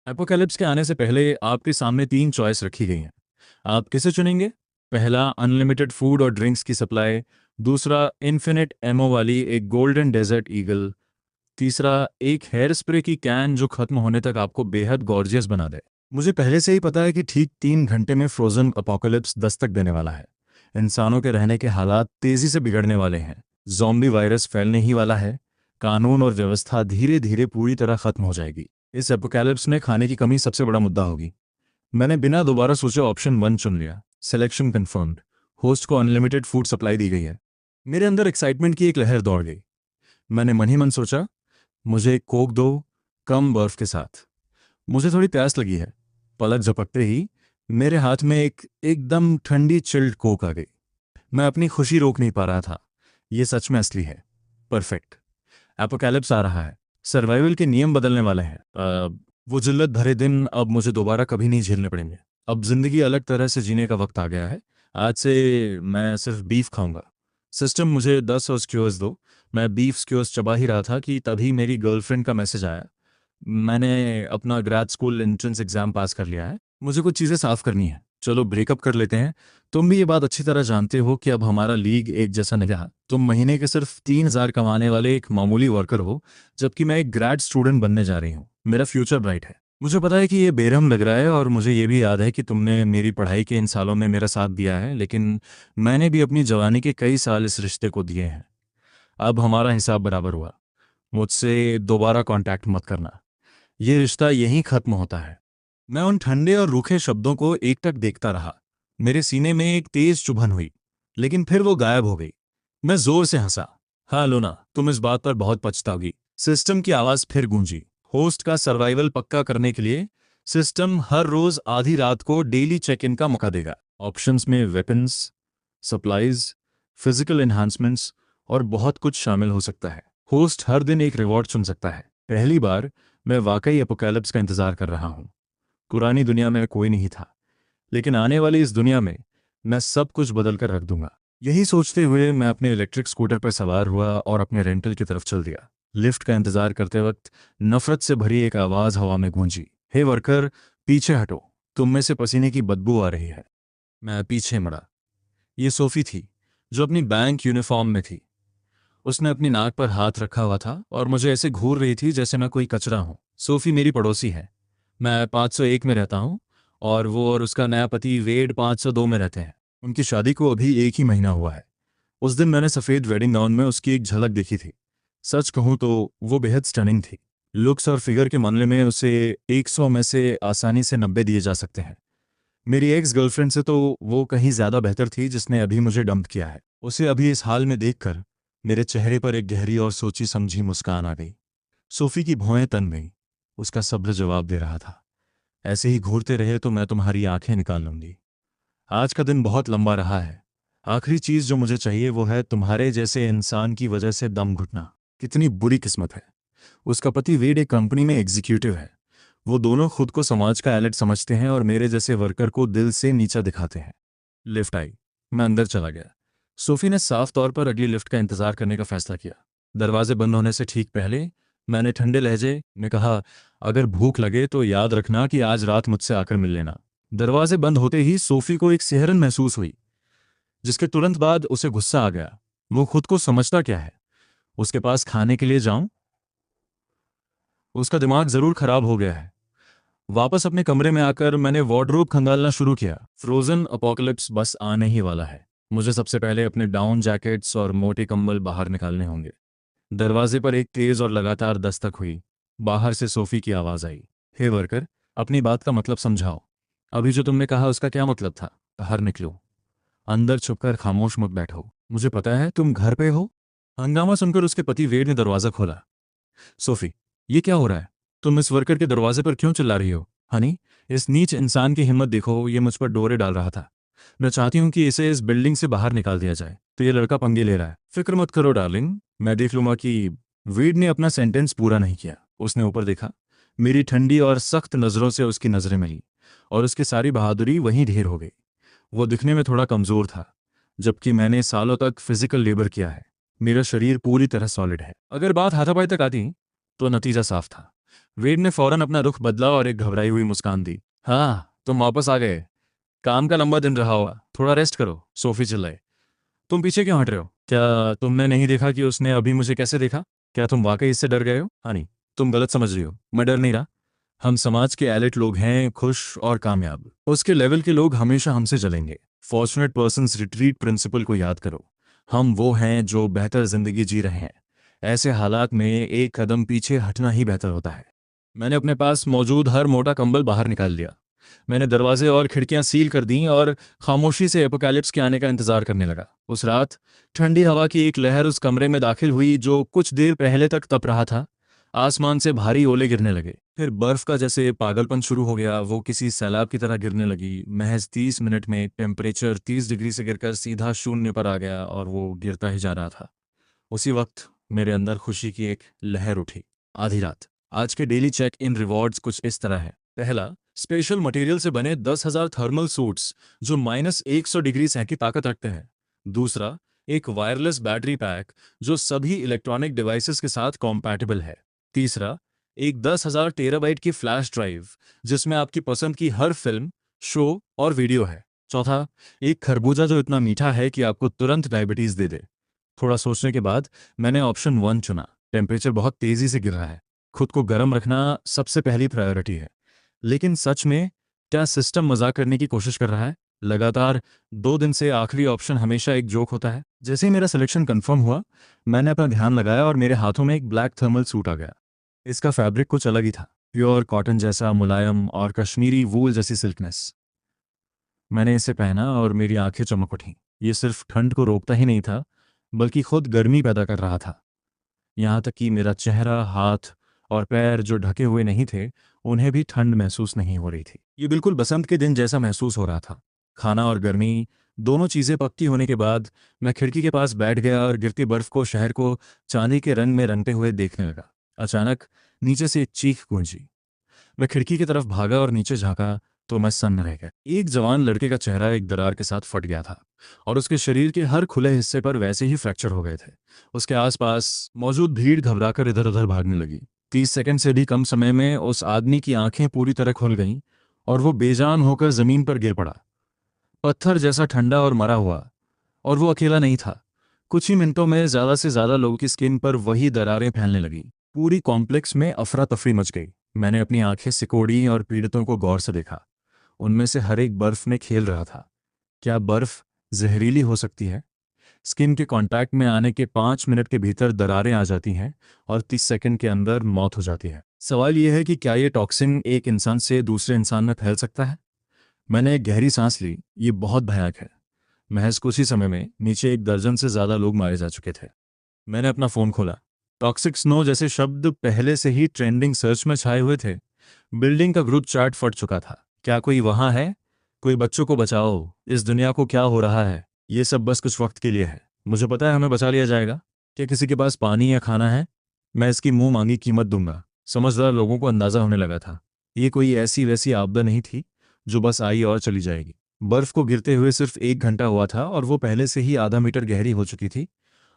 Apocalypse के आने से पहले आपके सामने तीन चॉइस रखी गई हैं। आप किसे चुनेंगे? पहला, अनलिमिटेड फूड और ड्रिंक्स की सप्लाई। दूसरा, इन्फिनिट एमओ वाली एक गोल्डन डेजर्ट ईगल। तीसरा, एक हेयर स्प्रे की कैन जो खत्म होने तक आपको बेहद गॉर्जियस बना दे। मुझे पहले से ही पता है कि ठीक 3 घंटे में फ्रोजन अपोकैलिप्स दस्तक देने वाला है। इंसानों के रहने के हालात तेजी से बिगड़ने वाले हैं। ज़ॉम्बी वायरस फैलने ही वाला है। कानून और व्यवस्था धीरे धीरे पूरी तरह खत्म हो जाएगी। इस एपोकैलिप्स में खाने की कमी सबसे बड़ा मुद्दा होगी। मैंने बिना दोबारा सोचे ऑप्शन 1 चुन लिया। Selection confirmed. होस्ट को अनलिमिटेड फूड सप्लाई दी गई है। मेरे अंदर एक्साइटमेंट की एक लहर दौड़ गई। मैंने मन ही मन सोचा, मुझे एक कोक दो, कम बर्फ के साथ। मुझे थोड़ी प्यास लगी है। पलक झपकते ही मेरे हाथ में एक एकदम ठंडी चिल्ड कोक आ गई। मैं अपनी खुशी रोक नहीं पा रहा था। ये सच में असली है। परफेक्ट। एपोकैलिप्स आ रहा है। सर्वाइवल के नियम बदलने वाले हैं। वो जिल्लत भरे दिन अब मुझे दोबारा कभी नहीं झेलने पड़ेंगे। अब जिंदगी अलग तरह से जीने का वक्त आ गया है। आज से मैं सिर्फ बीफ खाऊंगा। सिस्टम, मुझे 10 और स्क्यूर्स दो। मैं बीफ स्क्यूर्स चबा ही रहा था कि तभी मेरी गर्लफ्रेंड का मैसेज आया। मैंने अपना ग्रेड स्कूल एंट्रेंस एग्जाम पास कर लिया है। मुझे कुछ चीज़ें साफ करनी है। चलो ब्रेकअप कर लेते हैं। तुम भी ये बात अच्छी तरह जानते हो कि अब हमारा लीग एक जैसा नहीं रहा। तुम महीने के सिर्फ 3,000 कमाने वाले एक मामूली वर्कर हो, जबकि मैं एक ग्रेड स्टूडेंट बनने जा रही हूँ। मेरा फ्यूचर ब्राइट है। मुझे पता है कि ये बेरहम लग रहा है, और मुझे ये भी याद है कि तुमने मेरी पढ़ाई के इन सालों में मेरा साथ दिया है, लेकिन मैंने भी अपनी जवानी के कई साल इस रिश्ते को दिए हैं। अब हमारा हिसाब बराबर हुआ। मुझसे दोबारा कांटेक्ट मत करना। ये रिश्ता यहीं खत्म होता है। मैं उन ठंडे और रूखे शब्दों को एकटक देखता रहा। मेरे सीने में एक तेज चुभन हुई, लेकिन फिर वो गायब हो गई। मैं जोर से हंसा। हाँ लूना, तुम इस बात पर बहुत पछताओगी। सिस्टम की आवाज फिर गूंजी। होस्ट का सर्वाइवल पक्का करने के लिए सिस्टम हर रोज आधी रात को डेली चेक इन का मौका देगा। ऑप्शंस में वेपन्स, सप्लाईज, फिजिकल एनहांसमेंट्स और बहुत कुछ शामिल हो सकता है। होस्ट हर दिन एक रिवॉर्ड चुन सकता है। पहली बार मैं वाकई एपोकैलिप्स का इंतजार कर रहा हूँ। पुरानी दुनिया में कोई नहीं था, लेकिन आने वाली इस दुनिया में मैं सब कुछ बदल कर रख दूंगा। यही सोचते हुए मैं अपने इलेक्ट्रिक स्कूटर पर सवार हुआ और अपने रेंटल की तरफ चल दिया। लिफ्ट का इंतजार करते वक्त नफरत से भरी एक आवाज हवा में गूंजी। हे वर्कर, पीछे हटो, तुम में से पसीने की बदबू आ रही है। मैं पीछे मुड़ा। ये सोफी थी, जो अपनी बैंक यूनिफॉर्म में थी। उसने अपनी नाक पर हाथ रखा हुआ था और मुझे ऐसे घूर रही थी जैसे मैं कोई कचरा हूं। सोफी मेरी पड़ोसी है। मैं 501 में रहता हूँ, और वो और उसका नया पति वेड 502 में रहते हैं। उनकी शादी को अभी 1 ही महीना हुआ है। उस दिन मैंने सफ़ेद वेडिंग गाउन में उसकी एक झलक देखी थी। सच कहूँ तो वो बेहद स्टनिंग थी। लुक्स और फिगर के मामले में उसे 100 में से आसानी से 90 दिए जा सकते हैं। मेरी एक्स गर्लफ्रेंड से तो वो कहीं ज़्यादा बेहतर थी, जिसने अभी मुझे डंप किया है। उसे अभी इस हाल में देखकर मेरे चेहरे पर एक गहरी और सोची समझी मुस्कान आ गई। सोफी की भौहें तन गईं। उसका सब्र जवाब दे रहा था। ऐसे ही घूरते रहे तो मैं तुम्हारी आंखें निकाल लूंगी। आज का दिन बहुत लंबा रहा है। आखिरी चीज जो मुझे चाहिए वो है तुम्हारे जैसे इंसान की वजह से दम घुटना। कितनी बुरी किस्मत है। उसका पति वेड एक कंपनी में एग्जीक्यूटिव है। वो दोनों खुद को समाज का एलिट समझते हैं और मेरे जैसे वर्कर को दिल से नीचा दिखाते हैं। लिफ्ट आई। मैं अंदर चला गया। सोफी ने साफ तौर पर अगली लिफ्ट का इंतजार करने का फैसला किया। दरवाजे बंद होने से ठीक पहले मैंने ठंडे लहजे में कहा, अगर भूख लगे तो याद रखना कि आज रात मुझसे आकर मिल लेना। दरवाजे बंद होते ही सोफी को एक सिहरन महसूस हुई, जिसके तुरंत बाद उसे गुस्सा आ गया। वो खुद को समझता क्या है? उसके पास खाने के लिए जाऊं? उसका दिमाग जरूर खराब हो गया है। वापस अपने कमरे में आकर मैंने वार्डरोब खंगालना शुरू किया। फ्रोजन अपोकलिप्स बस आने ही वाला है। मुझे सबसे पहले अपने डाउन जैकेट्स और मोटे कंबल बाहर निकालने होंगे। दरवाजे पर एक तेज और लगातार दस्तक हुई। बाहर से सोफी की आवाज आई। हे वर्कर, अपनी बात का मतलब समझाओ। अभी जो तुमने कहा उसका क्या मतलब था? बाहर निकलो। अंदर छुपकर खामोश मत बैठो। मुझे पता है तुम घर पे हो। हंगामा सुनकर उसके पति वेड ने दरवाजा खोला। सोफी, ये क्या हो रहा है? तुम इस वर्कर के दरवाजे पर क्यों चिल्ला रही हो? हनी, इस नीच इंसान की हिम्मत देखो। ये मुझ पर डोरे डाल रहा था। मैं चाहती हूँ कि इसे इस बिल्डिंग से बाहर निकाल दिया जाए, तो ये लड़का पंगे ले रहा है। फिक्र मत करो डार्लिंग, मैं देख लूंगा कि। वेड ने अपना सेंटेंस पूरा नहीं किया। उसने ऊपर देखा। मेरी ठंडी और सख्त नज़रों से उसकी नज़रें मिली, और उसकी सारी बहादुरी वहीं ढेर हो गई। वो दिखने में थोड़ा कमज़ोर था, जबकि मैंने सालों तक फिजिकल लेबर किया है। मेरा शरीर पूरी तरह सॉलिड है। अगर बात हाथापाई तक आती तो नतीजा साफ था। वेड ने फौरन अपना रुख बदला और एक घबराई हुई मुस्कान दी। हाँ, तुम वापस आ गए। काम का लंबा दिन रहा होगा, थोड़ा रेस्ट करो, सोफी चिल्लाई। तुम पीछे क्यों हट रहे हो? क्या तुमने नहीं देखा कि उसने अभी मुझे कैसे देखा? क्या तुम वाकई इससे डर गए हो? हनी, तुम गलत समझ रही हो, मैं डर नहीं रहा। हम समाज के एलिट लोग हैं, खुश और कामयाब। उसके लेवल के लोग हमेशा हमसे जलेंगे। फॉर्चुनेट पर्सन्स रिट्रीट प्रिंसिपल को याद करो। हम वो हैं जो बेहतर जिंदगी जी रहे हैं। ऐसे हालात में एक कदम पीछे हटना ही बेहतर होता है। मैंने अपने पास मौजूद हर मोटा कंबल बाहर निकाल लिया। मैंने दरवाजे और खिड़कियां सील कर दीं और खामोशी से एपोकैलिप्स के आने का इंतजार करने लगा। उस रात ठंडी हवा की एक लहर उस कमरे में दाखिल हुई जो कुछ देर पहले तक तप रहा था। आसमान से भारी ओले गिरने लगे, फिर बर्फ का जैसे पागलपन शुरू हो गया। वो किसी सैलाब की तरह गिरने लगी। महज 30 मिनट में टेम्परेचर 30 डिग्री से गिरकर सीधा शून्य पर आ गया और वो गिरता ही जा रहा था। उसी वक्त मेरे अंदर खुशी की एक लहर उठी। आधी रात। आज के डेली चेक इन रिवॉर्ड्स कुछ इस तरह है। पहला, स्पेशल मटेरियल से बने 10,000 थर्मल सूट्स जो -100 डिग्री सेंस की ताकत रखते हैं। दूसरा, एक वायरलेस बैटरी पैक जो सभी इलेक्ट्रॉनिक डिवाइसेस के साथ कॉम्पैटिबल है। तीसरा, एक 10,000 टेराबाइट की फ्लैश ड्राइव जिसमें आपकी पसंद की हर फिल्म, शो और वीडियो है। चौथा, एक खरबूजा जो इतना मीठा है कि आपको तुरंत डायबिटीज दे दे। थोड़ा सोचने के बाद मैंने ऑप्शन 1 चुना। टेम्परेचर बहुत तेजी से गिर रहा है, खुद को गर्म रखना सबसे पहली प्रायोरिटी है। लेकिन सच में क्या सिस्टम मजाक करने की कोशिश कर रहा है? लगातार 2 दिन से आखिरी ऑप्शन हमेशा एक जोक होता है। जैसे ही मेरा सिलेक्शन कंफर्म हुआ, मैंने अपना ध्यान लगाया और मेरे हाथों में एक ब्लैक थर्मल सूट आ गया। इसका फैब्रिक कुछ अलग ही था, प्योर कॉटन जैसा मुलायम और कश्मीरी वूल जैसी सिल्कनेस। मैंने इसे पहना और मेरी आंखें चमक उठीं। ये सिर्फ ठंड को रोकता ही नहीं था, बल्कि खुद गर्मी पैदा कर रहा था। यहाँ तक कि मेरा चेहरा, हाथ और पैर जो ढके हुए नहीं थे, उन्हें भी ठंड महसूस नहीं हो रही थी। ये बिल्कुल बसंत के दिन जैसा महसूस हो रहा था। खाना और गर्मी दोनों चीज़ें पक्की होने के बाद मैं खिड़की के पास बैठ गया और गिरती बर्फ को, शहर को चांदी के रंग में रंगते हुए देखने लगा। अचानक नीचे से एक चीख गूंजी। मैं खिड़की की तरफ भागा और नीचे झांका तो मैं सन्न रह गया। एक जवान लड़के का चेहरा एक दरार के साथ फट गया था और उसके शरीर के हर खुले हिस्से पर वैसे ही फ्रैक्चर हो गए थे। उसके आसपास मौजूद भीड़ घबराकर इधर उधर भागने लगी। 30 सेकंड से भी कम समय में उस आदमी की आंखें पूरी तरह खुल गईं और वो बेजान होकर जमीन पर गिर पड़ा, पत्थर जैसा ठंडा और मरा हुआ। और वो अकेला नहीं था। कुछ ही मिनटों में ज्यादा से ज्यादा लोगों की स्किन पर वही दरारें फैलने लगी। पूरी कॉम्प्लेक्स में अफरा तफरी मच गई। मैंने अपनी आंखें सिकोड़ी और पीड़ितों को गौर से देखा। उनमें से हर एक बर्फ में खेल रहा था। क्या बर्फ जहरीली हो सकती है? स्किन के कांटेक्ट में आने के 5 मिनट के भीतर दरारें आ जाती हैं और 30 सेकंड के अंदर मौत हो जाती है। सवाल यह है कि क्या ये टॉक्सिन एक इंसान से दूसरे इंसान में फैल सकता है? मैंने एक गहरी सांस ली। ये बहुत भयानक है। महज कुछ ही समय में नीचे 1 दर्जन से ज्यादा लोग मारे जा चुके थे। मैंने अपना फोन खोला। टॉक्सिक स्नो जैसे शब्द पहले से ही ट्रेंडिंग सर्च में छाए हुए थे। बिल्डिंग का ग्रुप चैट फट चुका था। क्या कोई वहां है? कोई बच्चों को बचाओ, इस दुनिया को क्या हो रहा है? ये सब बस कुछ वक्त के लिए है। मुझे पता है हमें बचा लिया जाएगा। क्या किसी के पास पानी या खाना है? मैं इसकी मुंह मांगी कीमत दूंगा। समझदार लोगों को अंदाजा होने लगा था। ये कोई ऐसी वैसी आपदा नहीं थी जो बस आई और चली जाएगी। बर्फ को गिरते हुए सिर्फ 1 घंटा हुआ था और वो पहले से ही आधा मीटर गहरी हो चुकी थी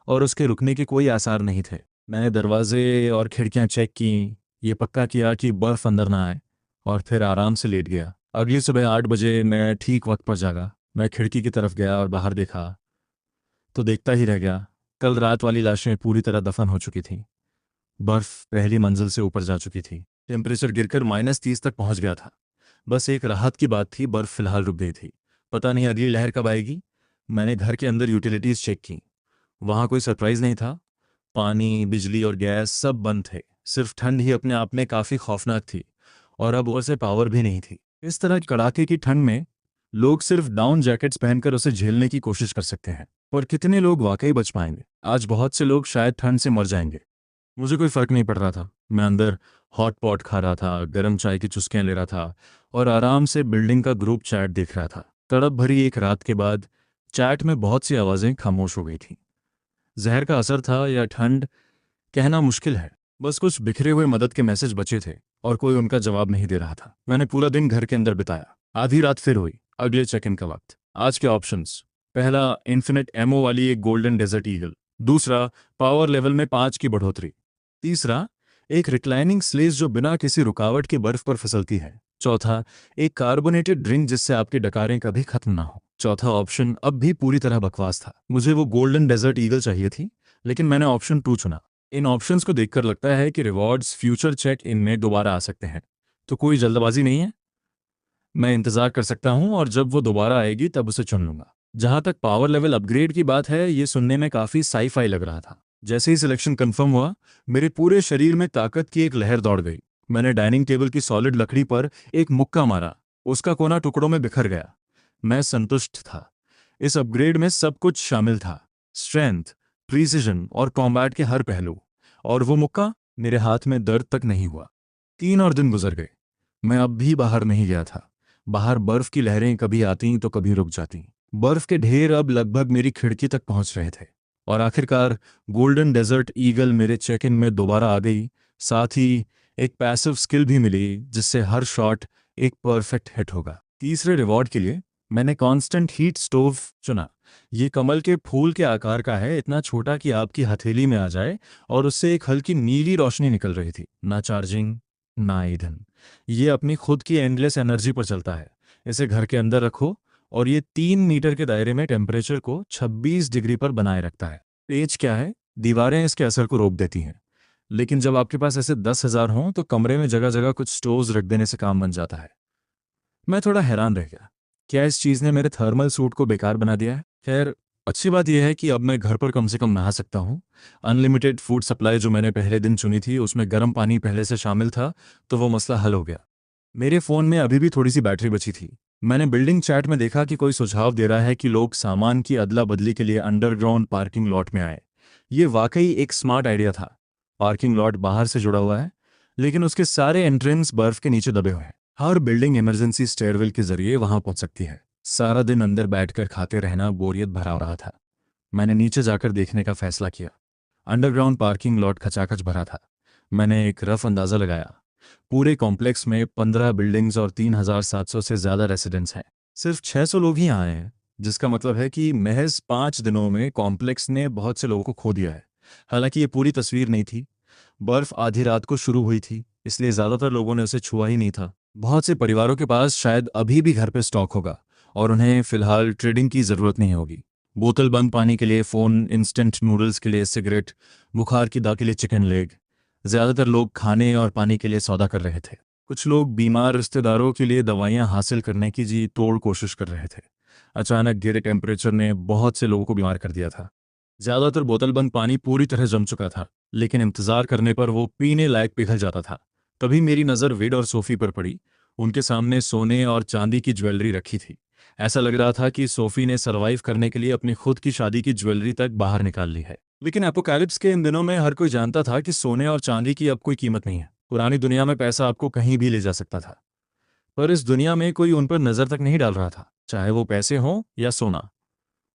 और उसके रुकने के कोई आसार नहीं थे। मैंने दरवाजे और खिड़कियां चेक की, ये पक्का किया कि बर्फ अंदर ना आए, और फिर आराम से लेट गया। अगली सुबह 8 बजे मैं ठीक वक्त पर जागा। मैं खिड़की की तरफ गया और बाहर देखा तो देखता ही रह गया। कल रात वाली लाशें पूरी तरह दफन हो चुकी थीं। बर्फ पहली मंजिल से ऊपर जा चुकी थी। टेम्परेचर गिरकर -30 तक पहुंच गया था। बस एक राहत की बात थी, बर्फ फिलहाल रुक गई थी। पता नहीं अगली लहर कब आएगी। मैंने घर के अंदर यूटिलिटीज चेक की। वहां कोई सरप्राइज नहीं था। पानी, बिजली और गैस सब बंद थे। सिर्फ ठंड ही अपने आप में काफ़ी खौफनाक थी और अब और से पावर भी नहीं थी। इस तरह कड़ाके की ठंड में लोग सिर्फ डाउन जैकेट्स पहनकर उसे झेलने की कोशिश कर सकते हैं। और कितने लोग वाकई बच पाएंगे? आज बहुत से लोग शायद ठंड से मर जाएंगे। मुझे कोई फर्क नहीं पड़ रहा था। मैं अंदर हॉट पॉट खा रहा था, गर्म चाय की चुस्कियां ले रहा था और आराम से बिल्डिंग का ग्रुप चैट देख रहा था। तड़प भरी एक रात के बाद चैट में बहुत सी आवाज़ें खामोश हो गई थीं। जहर का असर था या ठंड, कहना मुश्किल है। बस कुछ बिखरे हुए मदद के मैसेज बचे थे और कोई उनका जवाब नहीं दे रहा था। मैंने पूरा दिन घर के अंदर बिताया। आधी रात फिर हुई। अगले चेक इन का वक्त। आज के ऑप्शंस। पहला, इन्फिनिट एमओ वाली एक गोल्डन डेजर्ट ईगल। दूसरा, पावर लेवल में 5 की बढ़ोतरी। तीसरा, एक रिक्लाइनिंग स्लेज जो बिना किसी रुकावट के बर्फ पर फिसलती है। चौथा, एक कार्बोनेटेड ड्रिंक जिससे आपकी डकारें कभी खत्म ना हो। चौथा ऑप्शन अब भी पूरी तरह बकवास था। मुझे वो गोल्डन डेजर्ट ईगल चाहिए थी, लेकिन मैंने ऑप्शन 2 चुना। इन ऑप्शंस को देखकर लगता है कि रिवॉर्ड्स फ्यूचर चेक इन में दोबारा आ सकते हैं, तो कोई जल्दबाजी नहीं है। मैं इंतजार कर सकता हूं और जब वो दोबारा आएगी तब उसे चुन लूंगा। जहां तक पावर लेवल अपग्रेड की बात है, ये सुनने में काफी साई-फाई लग रहा था। जैसे ही सिलेक्शन कंफर्म हुआ, मेरे पूरे शरीर में ताकत की एक लहर दौड़ गई। मैंने डाइनिंग टेबल की सॉलिड लकड़ी पर एक मुक्का मारा। उसका कोना टुकड़ों में बिखर गया। मैं संतुष्ट था। इस अपग्रेड में सब कुछ शामिल था, स्ट्रेंथ, प्रिसिजन और कॉम्बैट के हर पहलू। और वो मुक्का, मेरे हाथ में दर्द तक नहीं हुआ। 3 और दिन गुजर गए। मैं अब भी बाहर नहीं गया था। बाहर बर्फ की लहरें कभी आती तो कभी रुक जाती। बर्फ के ढेर अब लगभग मेरी खिड़की तक पहुंच रहे थे। और आखिरकार गोल्डन डेजर्ट ईगल मेरे चेक इन में दोबारा आ गई। साथ ही एक पैसिव स्किल भी मिली जिससे हर शॉट एक परफेक्ट हिट होगा। तीसरे रिवॉर्ड के लिए मैंने कांस्टेंट हीट स्टोव चुना। ये कमल के फूल के आकार का है, इतना छोटा कि आपकी हथेली में आ जाए और उससे एक हल्की नीली रोशनी निकल रही थी। ना चार्जिंग, ना ईंधन। ये अपनी खुद की एंडलेस एनर्जी पर चलता है। इसे घर के अंदर रखो और ये 3 मीटर के दायरे में टेम्परेचर को 26 डिग्री पर बनाए रखता है। पेच क्या है, दीवारें इसके असर को रोक देती हैं। लेकिन जब आपके पास ऐसे 10,000 हों तो कमरे में जगह जगह कुछ स्टोव्स रख देने से काम बन जाता है। मैं थोड़ा हैरान रह गया। क्या इस चीज़ ने मेरे थर्मल सूट को बेकार बना दिया है? खैर, अच्छी बात यह है कि अब मैं घर पर कम से कम नहा सकता हूँ। अनलिमिटेड फूड सप्लाई जो मैंने पहले दिन चुनी थी उसमें गर्म पानी पहले से शामिल था, तो वो मसला हल हो गया। मेरे फ़ोन में अभी भी थोड़ी सी बैटरी बची थी। मैंने बिल्डिंग चैट में देखा कि कोई सुझाव दे रहा है कि लोग सामान की अदला बदली के लिए अंडरग्राउंड पार्किंग लॉट में आए। ये वाकई एक स्मार्ट आइडिया था। पार्किंग लॉट बाहर से जुड़ा हुआ है, लेकिन उसके सारे एंट्रेंस बर्फ के नीचे दबे हुए हैं। हर बिल्डिंग इमरजेंसी स्टेयरवेल के जरिए वहां पहुंच सकती है। सारा दिन अंदर बैठकर खाते रहना बोरियत भरा हो रहा था। मैंने नीचे जाकर देखने का फैसला किया। अंडरग्राउंड पार्किंग लॉट खचाखच भरा था। मैंने एक रफ अंदाज़ा लगाया। पूरे कॉम्प्लेक्स में 15 बिल्डिंग्स और 3,700 से ज़्यादा रेसिडेंट्स हैं। सिर्फ 600 लोग ही आए हैं, जिसका मतलब है कि महज 5 दिनों में कॉम्प्लेक्स ने बहुत से लोगों को खो दिया है। हालांकि ये पूरी तस्वीर नहीं थी। बर्फ आधी रात को शुरू हुई थी, इसलिए ज़्यादातर लोगों ने उसे छुआ ही नहीं था। बहुत से परिवारों के पास शायद अभी भी घर पे स्टॉक होगा और उन्हें फिलहाल ट्रेडिंग की ज़रूरत नहीं होगी। बोतल बंद पानी के लिए फ़ोन, इंस्टेंट नूडल्स के लिए सिगरेट, बुखार की दवा के लिए चिकन लेग। ज़्यादातर लोग खाने और पानी के लिए सौदा कर रहे थे। कुछ लोग बीमार रिश्तेदारों के लिए दवाइयाँ हासिल करने की जी तोड़ कोशिश कर रहे थे। अचानक गिरे टेम्परेचर ने बहुत से लोगों को बीमार कर दिया था। ज़्यादातर बोतलबंद पानी पूरी तरह जम चुका था, लेकिन इंतज़ार करने पर वो पीने लायक पिघल जाता था। तभी मेरी नज़र वेड और सोफ़ी पर पड़ी। उनके सामने सोने और चांदी की ज्वेलरी रखी थी। ऐसा लग रहा था कि सोफ़ी ने सरवाइव करने के लिए अपनी खुद की शादी की ज्वेलरी तक बाहर निकाल ली है। लेकिन एपोकैलिप्स के इन दिनों में हर कोई जानता था कि सोने और चांदी की अब कोई कीमत नहीं है। पुरानी दुनिया में पैसा आपको कहीं भी ले जा सकता था, पर इस दुनिया में कोई उन पर नज़र तक नहीं डाल रहा था, चाहे वो पैसे हों या सोना।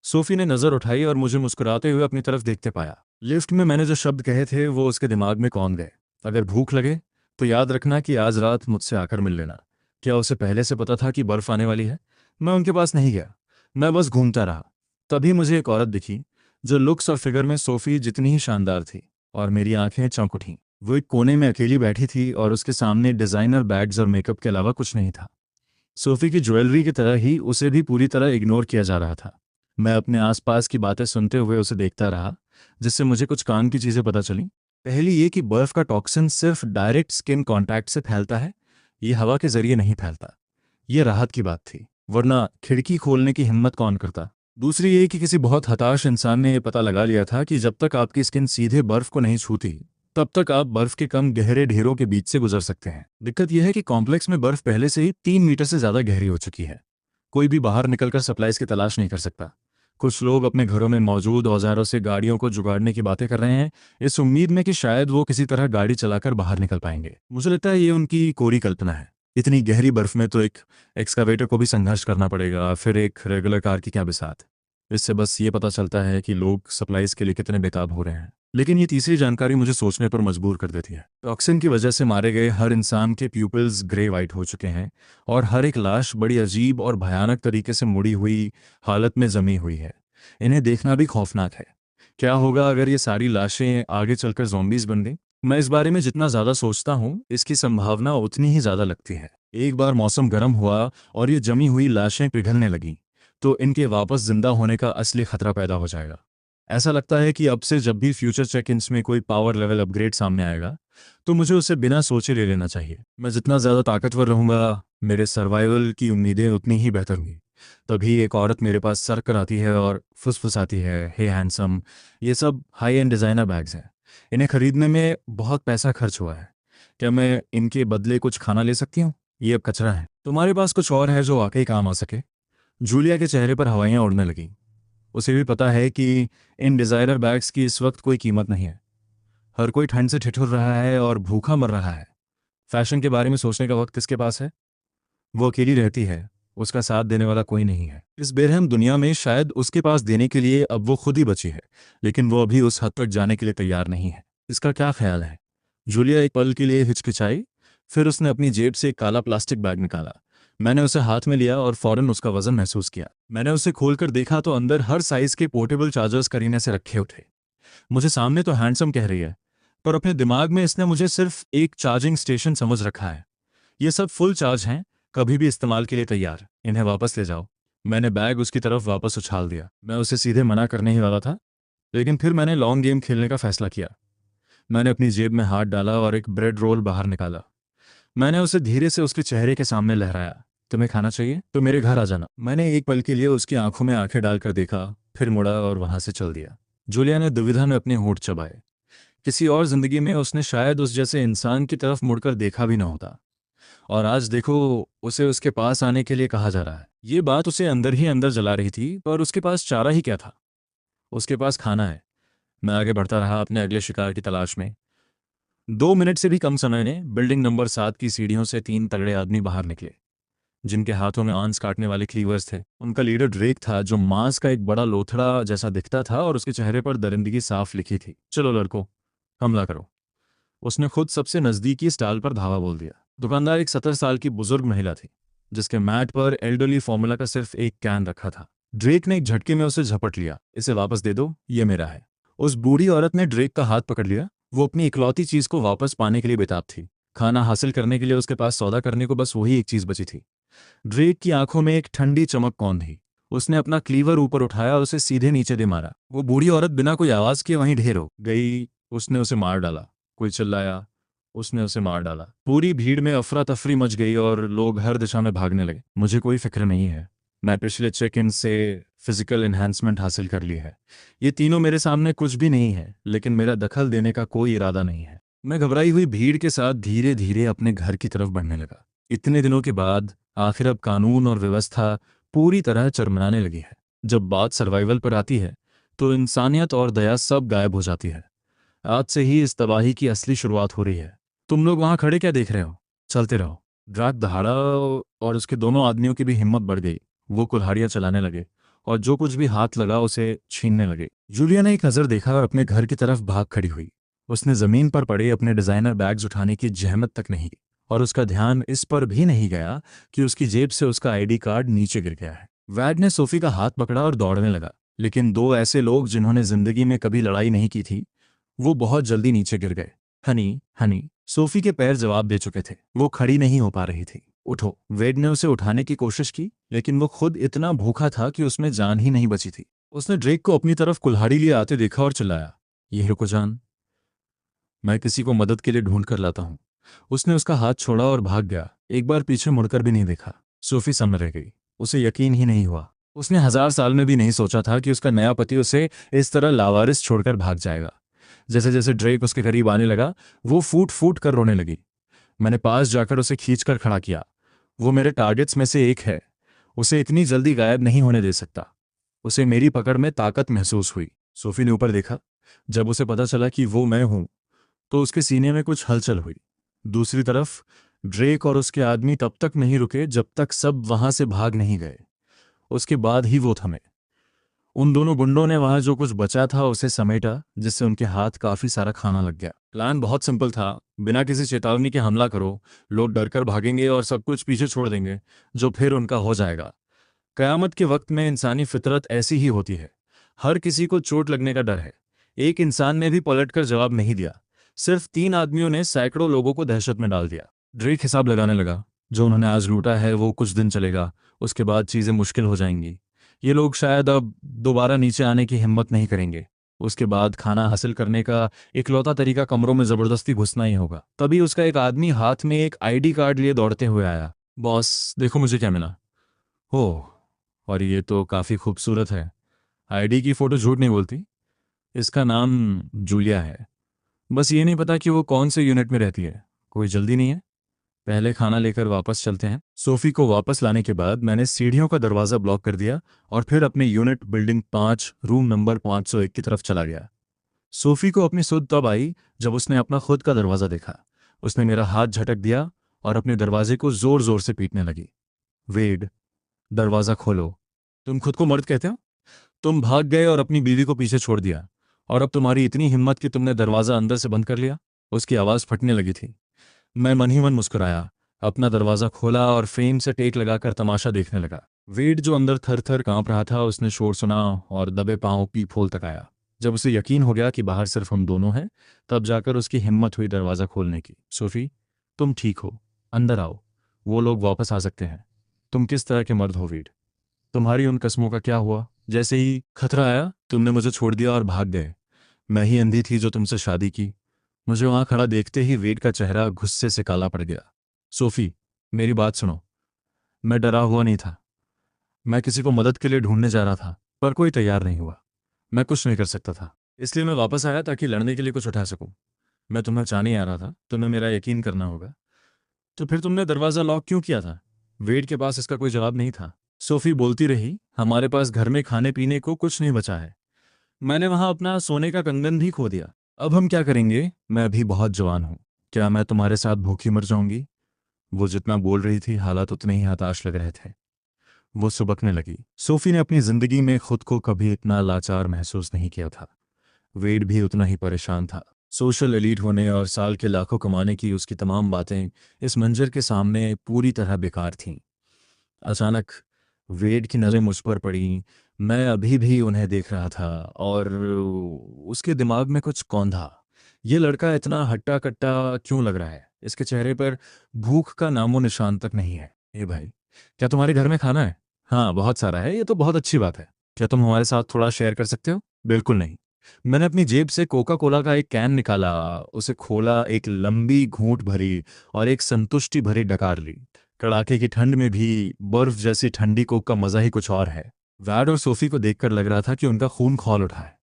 सोफी ने नज़र उठाई और मुझे मुस्कुराते हुए अपनी तरफ देखते पाया। लिफ्ट में मैंने जो शब्द कहे थे वो उसके दिमाग में कौन गए। अगर भूख लगे तो याद रखना कि आज रात मुझसे आकर मिल लेना। क्या उसे पहले से पता था कि बर्फ़ आने वाली है? मैं उनके पास नहीं गया। मैं बस घूमता रहा। तभी मुझे एक औरत दिखी जो लुक्स और फिगर में सोफ़ी जितनी ही शानदार थी, और मेरी आंखें चौंक उठीं। वो एक कोने में अकेली बैठी थी और उसके सामने डिज़ाइनर बैग्स और मेकअप के अलावा कुछ नहीं था। सोफ़ी की ज्वेलरी की तरह ही उसे भी पूरी तरह इग्नोर किया जा रहा था। मैं अपने आसपास की बातें सुनते हुए उसे देखता रहा, जिससे मुझे कुछ काम की चीज़ें पता चलीं। पहली ये कि बर्फ़ का टॉक्सिन सिर्फ डायरेक्ट स्किन कांटेक्ट से फैलता है, ये हवा के जरिए नहीं फैलता। ये राहत की बात थी, वरना खिड़की खोलने की हिम्मत कौन करता। दूसरी ये कि किसी बहुत हताश इंसान ने यह पता लगा लिया था कि जब तक आपकी स्किन सीधे बर्फ़ को नहीं छूती, तब तक आप बर्फ़ के कम गहरे ढेरों के बीच से गुजर सकते हैं। दिक्कत यह है कि कॉम्प्लेक्स में बर्फ़ पहले से ही 3 मीटर से ज़्यादा गहरी हो चुकी है। कोई भी बाहर निकलकर सप्लाईज की तलाश नहीं कर सकता। कुछ लोग अपने घरों में मौजूद औजारों से गाड़ियों को जुगाड़ने की बातें कर रहे हैं, इस उम्मीद में कि शायद वो किसी तरह गाड़ी चलाकर बाहर निकल पाएंगे। मुझे लगता है ये उनकी कोरी कल्पना है। इतनी गहरी बर्फ में तो एक एक्सकावेटर को भी संघर्ष करना पड़ेगा, फिर एक रेगुलर कार की क्या बिसात। इससे बस ये पता चलता है कि लोग सप्लाईज के लिए कितने बेताब हो रहे हैं। लेकिन ये तीसरी जानकारी मुझे सोचने पर मजबूर कर देती है। टॉक्सिन की वजह से मारे गए हर इंसान के प्यूपिल्स ग्रे वाइट हो चुके हैं और हर एक लाश बड़ी अजीब और भयानक तरीके से मुड़ी हुई हालत में जमी हुई है। इन्हें देखना भी खौफनाक है। क्या होगा अगर ये सारी लाशें आगे चलकर ज़ॉम्बीज़ बन गईं? मैं इस बारे में जितना ज़्यादा सोचता हूँ, इसकी संभावना उतनी ही ज़्यादा लगती है। एक बार मौसम गर्म हुआ और ये जमी हुई लाशें पिघलने लगीं, तो इनके वापस जिंदा होने का असली खतरा पैदा हो जाएगा। ऐसा लगता है कि अब से जब भी फ्यूचर चेक-इन्स में कोई पावर लेवल अपग्रेड सामने आएगा, तो मुझे उसे बिना सोचे ले लेना चाहिए। मैं जितना ज़्यादा ताकतवर रहूँगा, मेरे सर्वाइवल की उम्मीदें उतनी ही बेहतर होंगी। तभी एक औरत मेरे पास सर कर आती है और फुसफुसाती है, हे हैंडसम, ये सब हाई एंड डिज़ाइनर बैग्स हैं। इन्हें खरीदने में बहुत पैसा खर्च हुआ है। क्या मैं इनके बदले कुछ खाना ले सकती हूँ? ये अब कचरा है। तुम्हारे पास कुछ और है जो वाकई काम आ सके? जूलिया के चेहरे पर हवाइयाँ उड़ने लगीं। उसे भी पता है कि इन डिज़ाइनर बैग्स की इस वक्त कोई कीमत नहीं है। हर कोई ठंड से ठिठुर रहा है और भूखा मर रहा है। फैशन के बारे में सोचने का वक्त किसके पास है? वो अकेली रहती है, उसका साथ देने वाला कोई नहीं है। इस बेरहम दुनिया में शायद उसके पास देने के लिए अब वो खुद ही बची है, लेकिन वो अभी उस हद तक जाने के लिए तैयार नहीं है। इसका क्या ख्याल है? जूलिया एक पल के लिए हिचकिचाई, फिर उसने अपनी जेब से एक काला प्लास्टिक बैग निकाला। मैंने उसे हाथ में लिया और फौरन उसका वजन महसूस किया। मैंने उसे खोलकर देखा तो अंदर हर साइज के पोर्टेबल चार्जर्स करीने से रखे थे। मुझे सामने तो हैंडसम कह रही है, पर अपने दिमाग में इसने मुझे सिर्फ एक चार्जिंग स्टेशन समझ रखा है। ये सब फुल चार्ज हैं, कभी भी इस्तेमाल के लिए तैयार। इन्हें वापस ले जाओ। मैंने बैग उसकी तरफ वापस उछाल दिया। मैं उसे सीधे मना करने ही वाला था, लेकिन फिर मैंने लॉन्ग गेम खेलने का फैसला किया। मैंने अपनी जेब में हाथ डाला और एक ब्रेड रोल बाहर निकाला। मैंने उसे धीरे से उसके चेहरे के सामने लहराया। तुम्हें खाना चाहिए तो मेरे घर आ जाना। मैंने एक पल के लिए उसकी आंखों में आंखें डालकर देखा, फिर मुड़ा और वहां से चल दिया। जूलिया ने दुविधा में अपने होंठ चबाए। किसी और जिंदगी में उसने शायद उस जैसे इंसान की तरफ मुड़कर देखा भी न होता, और आज देखो, उसे उसके पास आने के लिए कहा जा रहा है। ये बात उसे अंदर ही अंदर जला रही थी, पर उसके पास चारा ही क्या था? उसके पास खाना है। मैं आगे बढ़ता रहा अपने अगले शिकार की तलाश में। 2 मिनट से भी कम समय में बिल्डिंग नंबर 7 की सीढ़ियों से 3 तगड़े आदमी बाहर निकले, जिनके हाथों में आंस काटने वाले क्लीवर्स थे। उनका लीडर ड्रेक था, जो मांस का एक बड़ा लोथड़ा जैसा दिखता था और उसके चेहरे पर दरिंदगी साफ लिखी थी। चलो लड़कों, हमला करो। उसने खुद सबसे नजदीकी स्टॉल पर धावा बोल दिया। दुकानदार एक 70 साल की बुजुर्ग महिला थी, जिसके मैट पर एल्डरली फॉर्मूला का सिर्फ एक कैन रखा था। ड्रेक ने एक झटके में उसे झपट लिया। इसे वापस दे दो, ये मेरा है। उस बूढ़ी औरत ने ड्रेक का हाथ पकड़ लिया। वो अपनी इकलौती चीज को वापस पाने के लिए बेताब थी। खाना हासिल करने के लिए उसके पास सौदा करने को बस वही एक चीज बची थी। ड्रेक की आंखों में एक ठंडी चमक कौन थी। उसने अपना क्लीवर ऊपर उठाया और उसे सीधे नीचे दे मारा। वो बूढ़ी औरत बिना कोई आवाज किए वहीं ढेर हो गई। उसने उसे मार डाला। कोई चिल्लाया, उसने उसे मार डाला। पूरी भीड़ में अफरा तफरी मच गई और लोग हर दिशा में भागने लगे। मुझे कोई फिक्र नहीं है। मैं पिछले चेक इन से फिजिकल एनहांसमेंट हासिल कर ली है। ये तीनों मेरे सामने कुछ भी नहीं है, लेकिन मेरा दखल देने का कोई इरादा नहीं है। मैं घबराई हुई भीड़ के साथ धीरे धीरे अपने घर की तरफ बढ़ने लगा। इतने दिनों के बाद आखिर अब कानून और व्यवस्था पूरी तरह चरमराने लगी है। जब बात सर्वाइवल पर आती है, तो इंसानियत और दया सब गायब हो जाती है। आज से ही इस तबाही की असली शुरुआत हो रही है। तुम लोग वहां खड़े क्या देख रहे हो? चलते रहो। ड्रैक दहाड़ा और उसके दोनों आदमियों की भी हिम्मत बढ़ गई। वो कुल्हाड़ियां चलाने लगे और जो कुछ भी हाथ लगा उसे छीनने लगे। जूलिया ने एक नजर देखा और अपने घर की तरफ भाग खड़ी हुई। उसने जमीन पर पड़े अपने डिजाइनर बैग्स उठाने की जहमत तक नहीं की, और उसका ध्यान इस पर भी नहीं गया कि उसकी जेब से उसका आईडी कार्ड नीचे गिर गया है। वैड ने सोफी का हाथ पकड़ा और दौड़ने लगा, लेकिन दो ऐसे लोग जिन्होंने जिंदगी में कभी लड़ाई नहीं की थी, वो बहुत जल्दी नीचे गिर गए। हनी, हनी। सोफी के पैर जवाब दे चुके थे। वो खड़ी नहीं हो पा रही थी। उठो। वेड ने उसे उठाने की कोशिश की, लेकिन वो खुद इतना भूखा था कि उसमें जान ही नहीं बची थी। उसने ड्रेक को अपनी तरफ कुल्हाड़ी लिए आते देखा और चिल्लाया, ये रुको जान, मैं किसी को मदद के लिए ढूंढ कर लाता हूं। उसने उसका हाथ छोड़ा और भाग गया। एक बार पीछे मुड़कर भी नहीं देखा। सोफी सामने रह गई। उसे यकीन ही नहीं हुआ। उसने 1000 साल में भी नहीं सोचा था कि उसका नया पति उसे इस तरह लावारिस छोड़कर भाग जाएगा। जैसे जैसे ड्रेक उसके करीब आने लगा, वो फूट फूट कर रोने लगी। मैंने पास जाकर उसे खींचकर खड़ा किया। वो मेरे टारगेट्स में से एक है। उसे इतनी जल्दी गायब नहीं होने दे सकता। उसे मेरी पकड़ में ताकत महसूस हुई। सोफी ने ऊपर देखा। जब उसे पता चला कि वो मैं हूं, तो उसके सीने में कुछ हलचल हुई। दूसरी तरफ ड्रेक और उसके आदमी तब तक नहीं रुके जब तक सब वहां से भाग नहीं गए। उसके बाद ही वो थमे। उन दोनों गुंडों ने वहां जो कुछ बचा था उसे समेटा, जिससे उनके हाथ काफी सारा खाना लग गया। प्लान बहुत सिंपल था। बिना किसी चेतावनी के हमला करो, लोग डरकर भागेंगे और सब कुछ पीछे छोड़ देंगे, जो फिर उनका हो जाएगा। कयामत के वक्त में इंसानी फितरत ऐसी ही होती है। हर किसी को चोट लगने का डर है। एक इंसान ने भी पलटकर जवाब नहीं दिया। सिर्फ 3 आदमियों ने सैकड़ों लोगों को दहशत में डाल दिया। ड्रेक हिसाब लगाने लगा, जो उन्होंने आज लूटा है वो कुछ दिन चलेगा, उसके बाद चीज़ें मुश्किल हो जाएंगी। ये लोग शायद अब दोबारा नीचे आने की हिम्मत नहीं करेंगे। उसके बाद खाना हासिल करने का इकलौता तरीका कमरों में ज़बरदस्ती घुसना ही होगा। तभी उसका एक आदमी हाथ में एक आईडी कार्ड लिए दौड़ते हुए आया। बॉस देखो मुझे क्या मिला। ओह, और ये तो काफ़ी खूबसूरत है। आईडी की फ़ोटो झूठ नहीं बोलती। इसका नाम जूलिया है। बस ये नहीं पता कि वो कौन से यूनिट में रहती है। कोई जल्दी नहीं है, पहले खाना लेकर वापस चलते हैं। सोफ़ी को वापस लाने के बाद मैंने सीढ़ियों का दरवाज़ा ब्लॉक कर दिया और फिर अपने यूनिट बिल्डिंग 5 रूम नंबर 501 की तरफ चला गया। सोफ़ी को अपनी सुध तब आई जब उसने अपना खुद का दरवाज़ा देखा। उसने मेरा हाथ झटक दिया और अपने दरवाजे को ज़ोर ज़ोर से पीटने लगी। वेड, दरवाज़ा खोलो। तुम खुद को मर्द कहते हो? तुम भाग गए और अपनी बीवी को पीछे छोड़ दिया, और अब तुम्हारी इतनी हिम्मत कि तुमने दरवाज़ा अंदर से बंद कर लिया। उसकी आवाज़ फटने लगी थी। मैं मन ही मन मुस्कुराया, अपना दरवाज़ा खोला और फ्रेम से टेक लगाकर तमाशा देखने लगा। वेड जो अंदर थर थर काँप रहा था, उसने शोर सुना और दबे पाँव पीप होल तक आया। जब उसे यकीन हो गया कि बाहर सिर्फ हम दोनों हैं, तब जाकर उसकी हिम्मत हुई दरवाज़ा खोलने की। सोफ़ी, तुम ठीक हो, अंदर आओ, वो लोग वापस आ सकते हैं। तुम किस तरह के मर्द हो वेड? तुम्हारी उन कस्मों का क्या हुआ? जैसे ही खतरा आया तुमने मुझे छोड़ दिया और भाग गए। मैं ही अंधी थी जो तुमसे शादी की। मुझे वहां खड़ा देखते ही वेड का चेहरा गुस्से से काला पड़ गया। सोफी, मेरी बात सुनो। मैं डरा हुआ नहीं था। मैं किसी को मदद के लिए ढूंढने जा रहा था, पर कोई तैयार नहीं हुआ। मैं कुछ नहीं कर सकता था, इसलिए मैं वापस आया ताकि लड़ने के लिए कुछ उठा सकूं। मैं तुम्हें बचाने आ रहा था, तुम्हें मेरा यकीन करना होगा। तो फिर तुमने दरवाज़ा लॉक क्यों किया था? वेड के पास इसका कोई जवाब नहीं था। सोफी बोलती रही, हमारे पास घर में खाने पीने को कुछ नहीं बचा है। मैंने वहां अपना सोने का कंगन भी खो दिया। अब हम क्या करेंगे? मैं अभी बहुत जवान हूं। क्या मैं तुम्हारे साथ भूखी मर जाऊंगी? वो जितना बोल रही थी, हालात उतने ही हताश लग रहे थे। वो सुबकने लगी। सोफी ने अपनी जिंदगी में खुद को कभी इतना लाचार महसूस नहीं किया था। वेड भी उतना ही परेशान था। सोशल एलीट होने और साल के लाखों कमाने की उसकी तमाम बातें इस मंजर के सामने पूरी तरह बेकार थीं। अचानक वेड की नज़रें मुझ पर पड़ी। मैं अभी भी उन्हें देख रहा था और उसके दिमाग में कुछ कौंधा। ये लड़का इतना हट्टा कट्टा क्यों लग रहा है? इसके चेहरे पर भूख का नामो निशान तक नहीं है। ए भाई, क्या तुम्हारे घर में खाना है? हाँ, बहुत सारा है। ये तो बहुत अच्छी बात है। क्या तुम हमारे साथ थोड़ा शेयर कर सकते हो? बिल्कुल नहीं। मैंने अपनी जेब से कोका कोला का एक कैन निकाला, उसे खोला, एक लंबी घूंट भरी और एक संतुष्टि भरी डकार ली। कड़ाके की ठंड में भी बर्फ जैसी ठंडी कोक का मजा ही कुछ और है। वैड और सोफी को देखकर लग रहा था कि उनका खून खौल उठा है।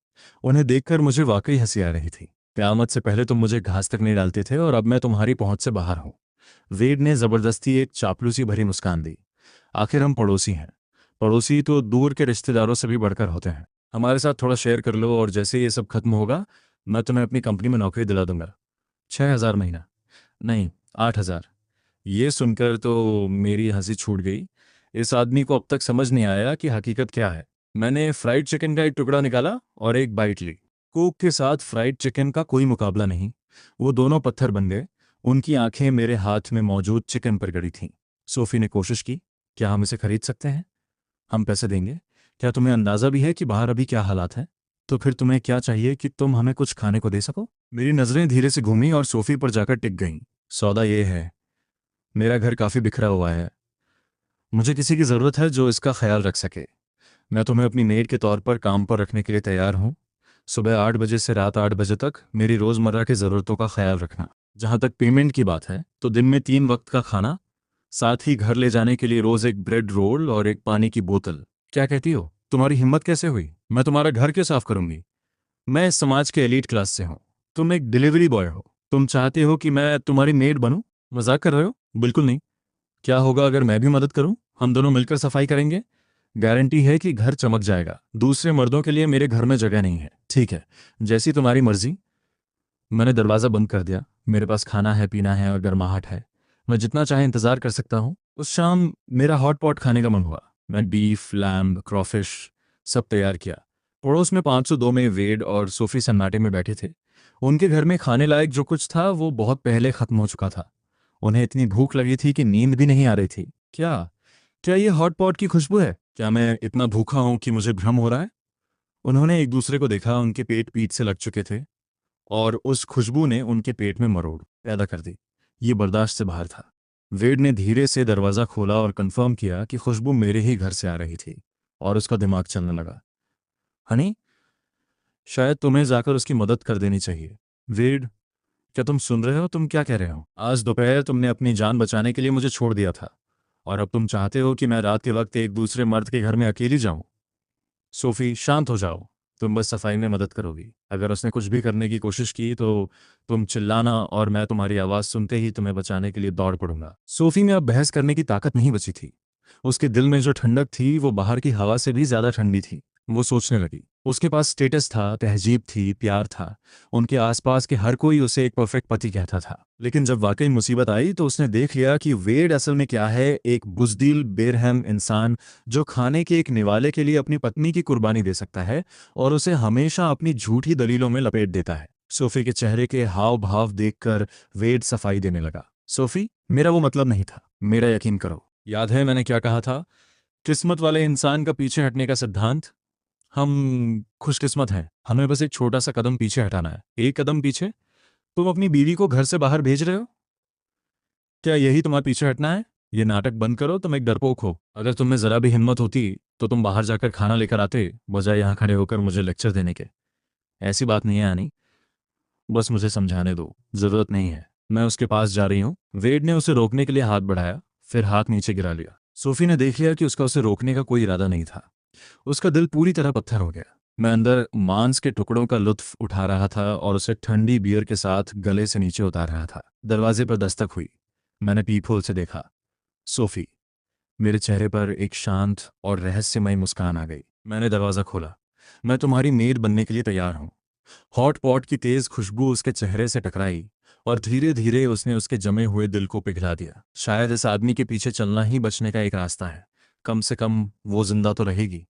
उन्हें देखकर मुझे वाकई हंसी आ रही थी। क़यामत से पहले तुम मुझे घास तक नहीं डालते थे और अब मैं तुम्हारी पहुंच से बाहर हूं। वेड ने जबरदस्ती एक चापलूसी भरी मुस्कान दी। आखिर हम पड़ोसी हैं। पड़ोसी तो दूर के रिश्तेदारों से भी बढ़कर होते हैं। हमारे साथ थोड़ा शेयर कर लो और जैसे ये सब खत्म होगा, मैं तुम्हें अपनी कंपनी में नौकरी दिला दूंगा। 6,000 महीना? नहीं, 8,000। ये सुनकर तो मेरी हंसी छूट गई। इस आदमी को अब तक समझ नहीं आया कि हकीकत क्या है। मैंने फ्राइड चिकन का एक टुकड़ा निकाला और एक बाइट ली। कोक के साथ फ्राइड चिकन का कोई मुकाबला नहीं। वो दोनों पत्थर बन गए। उनकी आंखें मेरे हाथ में मौजूद चिकन पर गड़ी थीं। सोफी ने कोशिश की, क्या हम इसे खरीद सकते हैं? हम पैसे देंगे। क्या तुम्हें अंदाजा भी है कि बाहर अभी क्या हालात हैं? तो फिर तुम्हें क्या चाहिए कि तुम हमें कुछ खाने को दे सको? मेरी नज़रें धीरे से घूमी और सोफी पर जाकर टिक गईं। सौदा ये है, मेरा घर काफ़ी बिखरा हुआ है। मुझे किसी की ज़रूरत है जो इसका ख्याल रख सके। मैं तुम्हें अपनी मेड के तौर पर काम पर रखने के लिए तैयार हूँ। सुबह 8 बजे से रात 8 बजे तक मेरी रोज़मर्रा की ज़रूरतों का ख्याल रखना। जहाँ तक पेमेंट की बात है, तो दिन में 3 वक्त का खाना, साथ ही घर ले जाने के लिए रोज़ एक ब्रेड रोल और एक पानी की बोतल। क्या कहती हो? तुम्हारी हिम्मत कैसे हुई? मैं तुम्हारा घर क्यों साफ करूंगी? मैं इस समाज के एलीट क्लास से हूँ। तुम एक डिलीवरी बॉय हो। तुम चाहते हो कि मैं तुम्हारी मेड बनूं? मजाक कर रहे हो? बिल्कुल नहीं। क्या होगा अगर मैं भी मदद करूं? हम दोनों मिलकर सफाई करेंगे। गारंटी है कि घर चमक जाएगा। दूसरे मर्दों के लिए मेरे घर में जगह नहीं है। ठीक है, जैसी तुम्हारी मर्जी। मैंने दरवाज़ा बंद कर दिया। मेरे पास खाना है, पीना है और गर्माहट है। मैं जितना चाहे इंतज़ार कर सकता हूँ। उस शाम मेरा हॉट पॉट खाने का मन हुआ। मैं बीफ, लैम्ब, क्रॉफिश सब तैयार किया। पड़ोस में 502 में वेड और सोफी सन्नाटे में बैठे थे। उनके घर में खाने लायक जो कुछ था वो बहुत पहले ख़त्म हो चुका था। उन्हें इतनी भूख लगी थी कि नींद भी नहीं आ रही थी। क्या क्या ये हॉट पॉट की खुशबू है? क्या मैं इतना भूखा हूं कि मुझे भ्रम हो रहा है? उन्होंने एक दूसरे को देखा। उनके पेट पीठ से लग चुके थे। और उस खुशबू ने उनके पेट में मरोड़ पैदा कर दी। ये बर्दाश्त से बाहर था। वेड ने धीरे से दरवाज़ा खोला और कंफर्म किया कि खुशबू मेरे ही घर से आ रही थी, और उसका दिमाग चलने लगा। हनी, शायद तुम्हें जाकर उसकी मदद कर देनी चाहिए। वेड, क्या तुम सुन रहे हो? तुम क्या कह रहे हो? आज दोपहर तुमने अपनी जान बचाने के लिए मुझे छोड़ दिया था, और अब तुम चाहते हो कि मैं रात के वक्त एक दूसरे मर्द के घर में अकेली जाऊं? सोफी, शांत हो जाओ। तुम बस सफाई में मदद करोगी। अगर उसने कुछ भी करने की कोशिश की तो तुम चिल्लाना, और मैं तुम्हारी आवाज़ सुनते ही तुम्हें बचाने के लिए दौड़ पड़ूंगा। सोफी में अब बहस करने की ताकत नहीं बची थी। उसके दिल में जो ठंडक थी वो बाहर की हवा से भी ज़्यादा ठंडी थी। वो सोचने लगी, उसके पास स्टेटस था, तहजीब थी, प्यार था। उनके आसपास के हर कोई उसे एक परफेक्ट पति कहता था। लेकिन जब वाकई मुसीबत आई तो उसने देख लिया कि वेड असल में क्या है, एक बुज़दिल बेरहम इंसान जो खाने के एक निवाले के लिए अपनी पत्नी की कुर्बानी दे सकता है और उसे हमेशा अपनी झूठी दलीलों में लपेट देता है। सोफी के चेहरे के हाव भाव देखकर वेड सफाई देने लगा। सोफी, मेरा वो मतलब नहीं था। मेरा यकीन करो। याद है मैंने क्या कहा था? किस्मत वाले इंसान का पीछे हटने का सिद्धांत। हम खुशकिस्मत हैं, हमें बस एक छोटा सा कदम पीछे हटाना है। एक कदम पीछे? तुम अपनी बीवी को घर से बाहर भेज रहे हो? क्या यही तुम्हारा पीछे हटना है? ये नाटक बंद करो, तुम एक डरपोक हो। अगर तुम में जरा भी हिम्मत होती तो तुम बाहर जाकर खाना लेकर आते, बजाय यहाँ खड़े होकर मुझे लेक्चर देने के। ऐसी बात नहीं है आनी, बस मुझे समझाने दो। जरूरत नहीं है, मैं उसके पास जा रही हूँ। वेड ने उसे रोकने के लिए हाथ बढ़ाया, फिर हाथ नीचे गिरा लिया। सोफी ने देख लिया कि उसका उसे रोकने का कोई इरादा नहीं था। उसका दिल पूरी तरह पत्थर हो गया। मैं अंदर मांस के टुकड़ों का लुत्फ उठा रहा था और उसे ठंडी बियर के साथ गले से नीचे उतार रहा था। दरवाजे पर दस्तक हुई। मैंने पीप होल से देखा। सोफी। मेरे चेहरे पर एक शांत और रहस्यमय मुस्कान आ गई। मैंने दरवाज़ा खोला। मैं तुम्हारी मेड बनने के लिए तैयार हूँ। हॉट पॉट की तेज खुशबू उसके चेहरे से टकराई और धीरे धीरे उसने उसके जमे हुए दिल को पिघला दिया। शायद इस आदमी के पीछे चलना ही बचने का एक रास्ता है। कम से कम वो जिंदा तो रहेगी।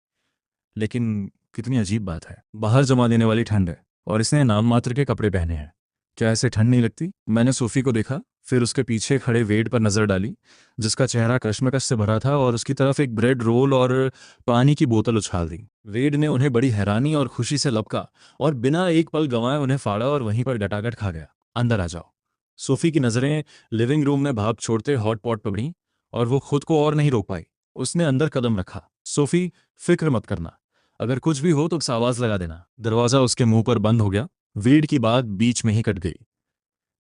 लेकिन कितनी अजीब बात है, बाहर जमा देने वाली ठंड है और इसने नाम मात्र के कपड़े पहने हैं। क्या ऐसे ठंड नहीं लगती? मैंने सोफी को देखा, फिर उसके पीछे खड़े वेड पर नजर डाली, जिसका चेहरा कश्मकश से भरा था, और उसकी तरफ एक ब्रेड रोल और पानी की बोतल उछाल दी। वेड ने उन्हें बड़ी हैरानी और खुशी से लपका और बिना एक पल गंवाए उन्हें फाड़ा और वहीं पर डटागट खा गया। अंदर आ जाओ। सोफी की नजरें लिविंग रूम में भाप छोड़ते हॉट पॉट पर पड़ी और वो खुद को और नहीं रोक पाई। उसने अंदर कदम रखा। सोफी, फिक्र मत करना, अगर कुछ भी हो तो बस आवाज लगा देना। दरवाजा उसके मुंह पर बंद हो गया। वेड की बात बीच में ही कट गई।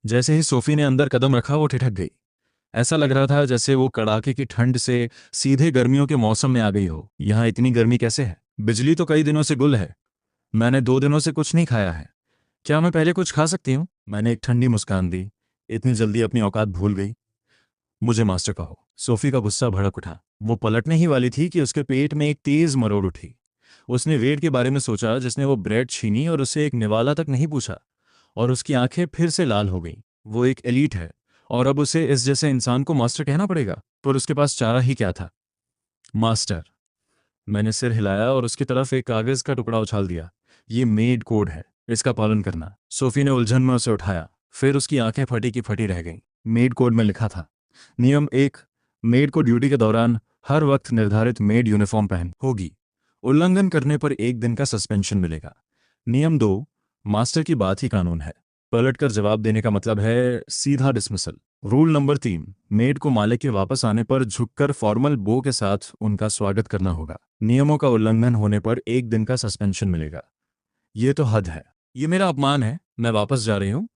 जैसे ही सोफी ने अंदर कदम रखा वो ठिठक गई। ऐसा लग रहा था जैसे वो कड़ाके की ठंड से सीधे गर्मियों के मौसम में आ गई हो। यहाँ इतनी गर्मी कैसे है? बिजली तो कई दिनों से गुल है। मैंने 2 दिनों से कुछ नहीं खाया है। क्या मैं पहले कुछ खा सकती हूँ? मैंने एक ठंडी मुस्कान दी। इतनी जल्दी अपनी औकात भूल गई? मुझे मास्टर कहो। सोफी का गुस्सा भड़क उठा। वो पलटने ही वाली थी कि उसके पेट में एक तेज मरोड़ उठी। उसने वेड के बारे में सोचा, जिसने वो ब्रेड छीनी और उसे एक निवाला तक नहीं पूछा, और उसकी आंखें फिर से लाल हो गईं। वो एक एलीट है और अब उसे इस जैसे इंसान को मास्टर कहना पड़ेगा, पर उसके पास चारा ही क्या था? मास्टर। मैंने सिर हिलाया और उसकी तरफ एक कागज का टुकड़ा उछाल दिया। ये मेड कोड है, इसका पालन करना। सोफी ने उलझन में उसे उठाया, फिर उसकी आंखें फटी की फटी रह गईं। मेड कोड में लिखा था, नियम 1, मेड को ड्यूटी के दौरान हर वक्त निर्धारित मेड यूनिफॉर्म पहन होगी। उल्लंघन करने पर 1 दिन का सस्पेंशन मिलेगा। नियम 2, मास्टर की बात ही कानून है। पलटकर जवाब देने का मतलब है सीधा डिसमिसल। रूल नंबर 3, मेड को मालिक के वापस आने पर झुककर फॉर्मल बो के साथ उनका स्वागत करना होगा। नियमों का उल्लंघन होने पर 1 दिन का सस्पेंशन मिलेगा। ये तो हद है। ये मेरा अपमान है। मैं वापस जा रही हूँ।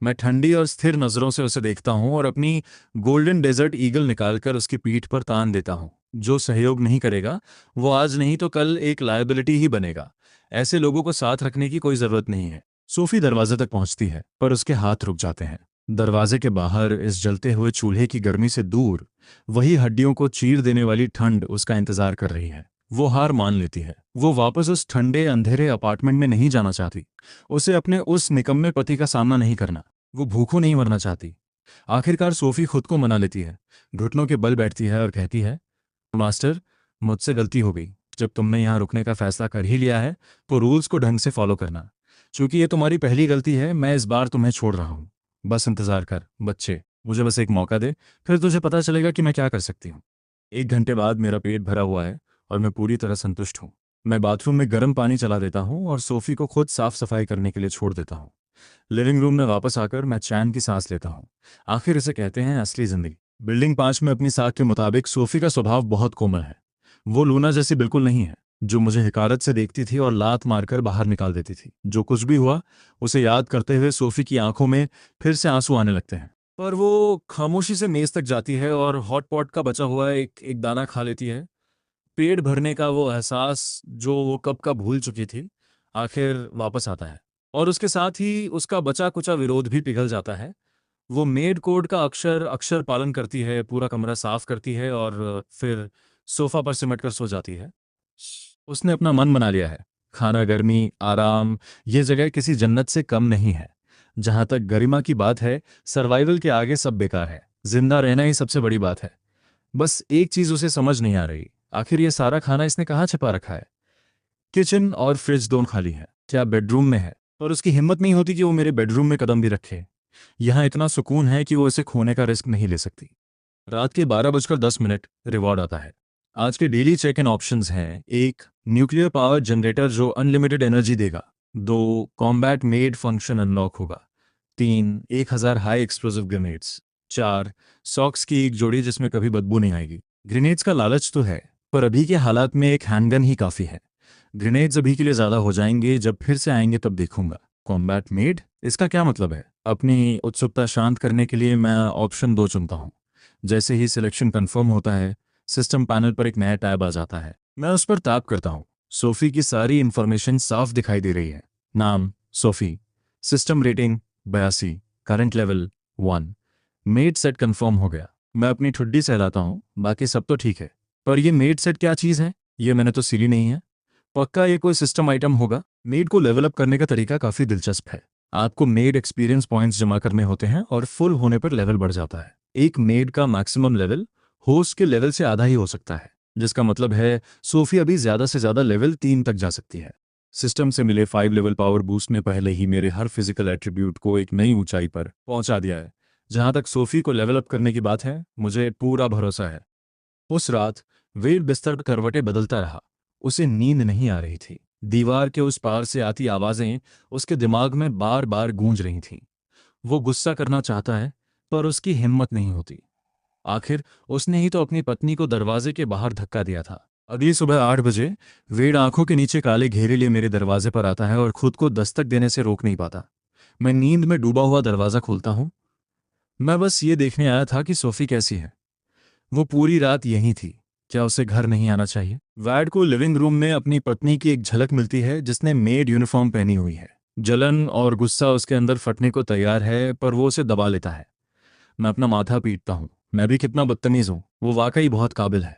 मैं ठंडी और स्थिर नजरों से उसे देखता हूँ और अपनी गोल्डन डेजर्ट ईगल निकालकर उसकी पीठ पर तान देता हूँ। जो सहयोग नहीं करेगा वो आज नहीं तो कल एक लायबिलिटी ही बनेगा। ऐसे लोगों को साथ रखने की कोई जरूरत नहीं है। सोफी दरवाजे तक पहुंचती है, पर उसके हाथ रुक जाते हैं। दरवाजे के बाहर इस जलते हुए चूल्हे की गर्मी से दूर वही हड्डियों को चीर देने वाली ठंड उसका इंतजार कर रही है। वो हार मान लेती है। वो वापस उस ठंडे अंधेरे अपार्टमेंट में नहीं जाना चाहती। उसे अपने उस निकम्मे पति का सामना नहीं करना। वो भूखों नहीं मरना चाहती। आखिरकार सोफी खुद को मना लेती है, घुटनों के बल बैठती है और कहती है, मास्टर, मुझसे गलती हो गई। जब तुमने यहाँ रुकने का फैसला कर ही लिया है तो रूल्स को ढंग से फॉलो करना। चूंकि ये तुम्हारी पहली गलती है, मैं इस बार तुम्हें छोड़ रहा हूँ। बस इंतजार कर बच्चे, मुझे बस एक मौका दे, फिर तुझे पता चलेगा कि मैं क्या कर सकती हूँ। 1 घंटे बाद मेरा पेट भरा हुआ है और मैं पूरी तरह संतुष्ट हूँ। मैं बाथरूम में गर्म पानी चला देता हूँ और सोफी को खुद साफ सफाई करने के लिए छोड़ देता हूँ। लिविंग रूम में वापस आकर मैं चैन की सांस लेता हूँ। आखिर इसे कहते हैं असली जिंदगी। बिल्डिंग 5 में अपनी साख के मुताबिक सोफी का स्वभाव बहुत कोमल है। वो लूना जैसी बिल्कुल नहीं है, जो मुझे हिकारत से देखती थी और लात मारकर बाहर निकाल देती थी। जो कुछ भी हुआ उसे याद करते हुए सोफी की आंखों में फिर से आंसू आने लगते हैं। पर वो खामोशी से मेज तक जाती है और हॉट पॉट का बचा हुआ एक एक दाना खा लेती है। पेट भरने का वो एहसास जो वो कब का भूल चुकी थी, आखिर वापस आता है। और उसके साथ ही उसका बचा कुचा विरोध भी पिघल जाता है। वो मेड कोड का अक्षर अक्षर पालन करती है, पूरा कमरा साफ करती है और फिर सोफा पर सिमट कर सो जाती है। उसने अपना मन बना लिया है। खाना, गर्मी, आराम, ये जगह किसी जन्नत से कम नहीं है। जहां तक गरिमा की बात है, सर्वाइवल के आगे सब बेकार है। जिंदा रहना ही सबसे बड़ी बात है। बस एक चीज उसे समझ नहीं आ रही, आखिर ये सारा खाना इसने कहाँ छिपा रखा है। किचन और फ्रिज दोनों खाली है, क्या बेडरूम में है? पर उसकी हिम्मत नहीं होती कि वो मेरे बेडरूम में कदम भी रखे। यहाँ इतना सुकून है कि वो इसे खोने का रिस्क नहीं ले सकती। रात के 12:10 रिवॉर्ड आता है। आज के डेली चेक इन ऑप्शंस हैं: 1 न्यूक्लियर पावर जनरेटर जो अनलिमिटेड एनर्जी देगा। 2 कॉम्बैट मेड फंक्शन अनलॉक होगा। 3 1000 हाई एक्सप्लोसिव ग्रेनेड्स। 4 सॉक्स की एक जोड़ी जिसमें कभी बदबू नहीं आएगी। ग्रेनेड्स का लालच तो है, पर अभी के हालात में एक हैंडगन ही काफ़ी है। ग्रेनेड्स अभी के लिए ज़्यादा हो जाएंगे, जब फिर से आएंगे तब देखूंगा। कॉम्बैट मेड, इसका क्या मतलब है? अपनी उत्सुकता शांत करने के लिए मैं ऑप्शन 2 चुनता हूँ। जैसे ही सिलेक्शन कंफर्म होता है, सिस्टम पैनल पर एक नया टैब आ जाता है। मैं उस पर टैप करता हूँ। सोफी की सारी इंफॉर्मेशन साफ दिखाई दे रही है। नाम Sophie, system rating 82, current level 1। Made set confirm हो गया। मैं अपनी ठुड्डी सहलाता हूँ, बाकी सब तो ठीक है। पर ये मेड सेट क्या चीज़ है? ये मैंने तो सीली नहीं है। पक्का ये कोई सिस्टम आइटम होगा। मेड को लेवल अप करने का तरीका काफ़ी दिलचस्प है। आपको मेड एक्सपीरियंस पॉइंट्स जमा करने होते हैं और फुल होने पर लेवल बढ़ जाता है। एक मेड का मैक्सिमम लेवल होस्ट के लेवल से आधा ही हो सकता है, जिसका मतलब है सोफी अभी ज़्यादा से ज़्यादा लेवल 3 तक जा सकती है। सिस्टम से मिले 5 लेवल पावर बूस्ट ने पहले ही मेरे हर फिजिकल एट्रीब्यूट को एक नई ऊंचाई पर पहुंचा दिया है। जहां तक सोफी को लेवल अप करने की बात है, मुझे पूरा भरोसा है। उस रात वेड बिस्तर पर करवटें बदलता रहा। उसे नींद नहीं आ रही थी। दीवार के उस पार से आती आवाजें उसके दिमाग में बार बार गूंज रही थीं। वो गुस्सा करना चाहता है, पर उसकी हिम्मत नहीं होती। आखिर उसने ही तो अपनी पत्नी को दरवाजे के बाहर धक्का दिया था। अगली सुबह 8 बजे वेड आंखों के नीचे काले घेरे लिए मेरे दरवाजे पर आता है और खुद को दस्तक देने से रोक नहीं पाता। मैं नींद में डूबा हुआ दरवाजा खोलता हूँ। मैं बस ये देखने आया था कि सोफी कैसी है। वो पूरी रात यहीं थी। क्या उसे घर नहीं आना चाहिए? वैड को लिविंग रूम में अपनी पत्नी की एक झलक मिलती है, जिसने मेड यूनिफॉर्म पहनी हुई है। जलन और गुस्सा उसके अंदर फटने को तैयार है, पर वो उसे दबा लेता है। मैं अपना माथा पीटता हूँ। मैं भी कितना बदतमीज हूँ। वो वाकई बहुत काबिल है।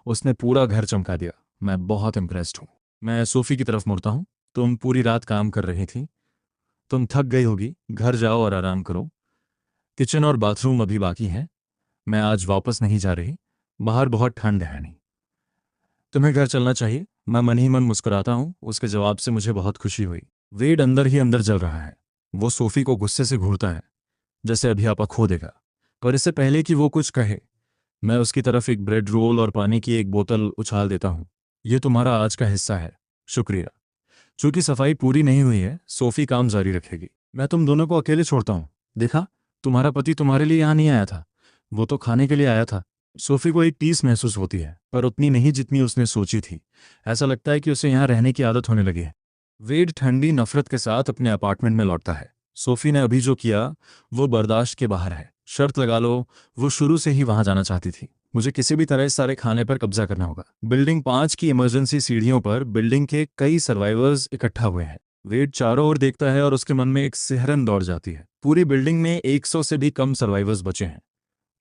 उसने पूरा घर चमका दिया। मैं बहुत इम्प्रेस्ड हूँ। मैं सोफी की तरफ मुड़ता हूँ। तुम पूरी रात काम कर रही थी। तुम थक गई होगी, घर जाओ और आराम करो। किचन और बाथरूम अभी बाकी है। मैं आज वापस नहीं जा रही। बाहर बहुत ठंड है। नहीं, तुम्हें घर चलना चाहिए। मैं मन ही मन मुस्कुराता हूँ। उसके जवाब से मुझे बहुत खुशी हुई। वेड अंदर ही अंदर जल रहा है। वो सोफी को गुस्से से घूरता है, जैसे अभी आपा खो देगा। पर इससे पहले कि वो कुछ कहे, मैं उसकी तरफ एक ब्रेड रोल और पानी की एक बोतल उछाल देता हूँ। ये तुम्हारा आज का हिस्सा है, शुक्रिया। चूंकि सफाई पूरी नहीं हुई है, सोफी काम जारी रखेगी। मैं तुम दोनों को अकेले छोड़ता हूँ। देखा, तुम्हारा पति तुम्हारे लिए यहाँ नहीं आया था। वो तो खाने के लिए आया था। सोफी को एक टीस महसूस होती है, पर उतनी नहीं जितनी उसने सोची थी। ऐसा लगता है कि उसे यहाँ रहने की आदत होने लगी है। वेड ठंडी नफरत के साथ अपने अपार्टमेंट में लौटता है। सोफी ने अभी जो किया वो बर्दाश्त के बाहर है। शर्त लगा लो, वो शुरू से ही वहां जाना चाहती थी। मुझे किसी भी तरह इस सारे खाने पर कब्जा करना होगा। बिल्डिंग 5 की इमरजेंसी सीढ़ियों पर बिल्डिंग के कई सर्वाइवर्स इकट्ठा हुए हैं। वेड चारों ओर देखता है और उसके मन में एक सिहरन दौड़ जाती है। पूरी बिल्डिंग में 100 से भी कम सर्वाइवर्स बचे हैं।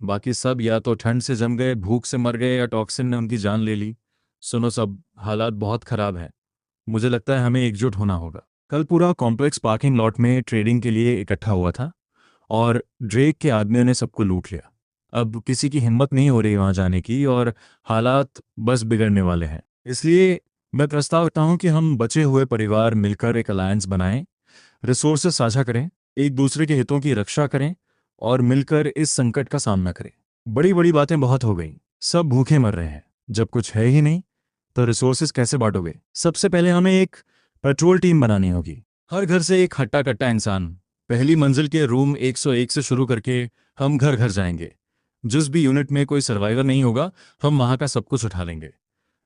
बाकी सब या तो ठंड से जम गए, भूख से मर गए, या टॉक्सिन ने उनकी जान ले ली। सुनो सब, हालात बहुत खराब है। मुझे लगता है हमें एकजुट होना होगा। कल पूरा कॉम्प्लेक्स पार्किंग लॉट में ट्रेडिंग के लिए इकट्ठा हुआ था और ड्रेक के आदमियों ने सबको लूट लिया। अब किसी की हिम्मत नहीं हो रही वहां जाने की और हालात बस बिगड़ने वाले हैं। इसलिए मैं प्रस्ताव करता हूं कि हम बचे हुए परिवार मिलकर एक अलायंस बनाएं, रिसोर्सेज साझा करें, एक दूसरे के हितों की रक्षा करें और मिलकर इस संकट का सामना करें। बड़ी बड़ी बातें बहुत हो गई। सब भूखे मर रहे हैं। जब कुछ है ही नहीं तो रिसोर्सेज कैसे बांटोगे? सबसे पहले हमें एक पेट्रोल टीम बनानी होगी। हर घर से एक हट्टा कट्टा इंसान पहली मंजिल के रूम 101 से शुरू करके हम घर घर जाएंगे। जिस भी यूनिट में कोई सर्वाइवर नहीं होगा, हम वहां का सब कुछ उठा लेंगे।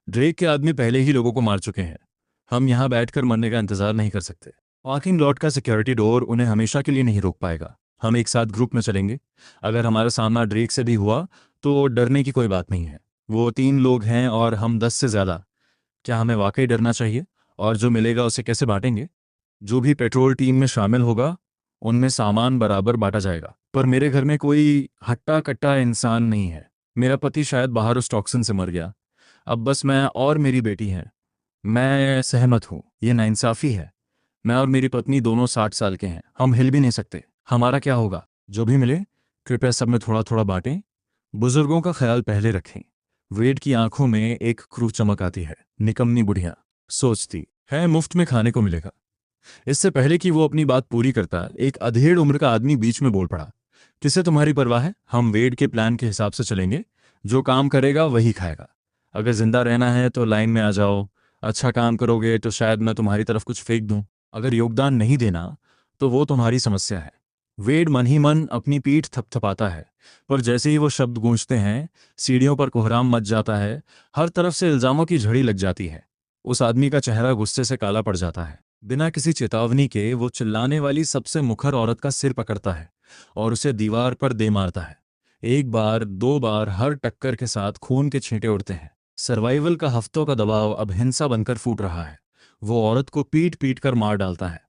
ड्रेक के आदमी पहले ही लोगों को मार चुके हैं। हम यहाँ बैठकर मरने का इंतजार नहीं कर सकते। पार्किंग लॉट का सिक्योरिटी डोर उन्हें हमेशा के लिए नहीं रोक पाएगा। हम एक साथ ग्रुप में चलेंगे। अगर हमारा सामना ड्रेक से भी हुआ तो डरने की कोई बात नहीं है। वो 3 लोग हैं और हम 10 से ज़्यादा। क्या हमें वाकई डरना चाहिए? और जो मिलेगा उसे कैसे बांटेंगे? जो भी पेट्रोल टीम में शामिल होगा उनमें सामान बराबर बांटा जाएगा। पर मेरे घर में कोई हट्टा कट्टा इंसान नहीं है। मेरा पति शायद बाहर उस टॉक्सिन से मर गया। अब बस मैं और मेरी बेटी हैं। मैं सहमत हूँ, ये नाइंसाफ़ी है। मैं और मेरी पत्नी दोनों 60 साल के हैं। हम हिल भी नहीं सकते। हमारा क्या होगा? जो भी मिले कृपया सब में थोड़ा थोड़ा बांटें। बुजुर्गों का ख्याल पहले रखें। वेड की आंखों में एक क्रूर चमक आती है। निकम्मी बुढ़िया, सोचती है मुफ्त में खाने को मिलेगा। इससे पहले कि वो अपनी बात पूरी करता, एक अधेड़ उम्र का आदमी बीच में बोल पड़ा। किसे तुम्हारी परवाह है? हम वेड के प्लान के हिसाब से चलेंगे। जो काम करेगा वही खाएगा। अगर जिंदा रहना है तो लाइन में आ जाओ। अच्छा काम करोगे तो शायद मैं तुम्हारी तरफ कुछ फेंक दूं। अगर योगदान नहीं देना तो वो तुम्हारी समस्या है। वेड मन ही मन अपनी पीठ थपथपाता है, पर जैसे ही वो शब्द गूंजते हैं सीढ़ियों पर कोहराम मच जाता है। हर तरफ से इल्जामों की झड़ी लग जाती है। उस आदमी का चेहरा गुस्से से काला पड़ जाता है। बिना किसी चेतावनी के वो चिल्लाने वाली सबसे मुखर औरत का सिर पकड़ता है और उसे दीवार पर दे मारता है। 1 बार 2 बार, हर टक्कर के साथ खून के छींटे उड़ते हैं। सर्वाइवल का हफ्तों का दबाव अब हिंसा बनकर फूट रहा है। वो औरत को पीट पीट कर मार डालता है।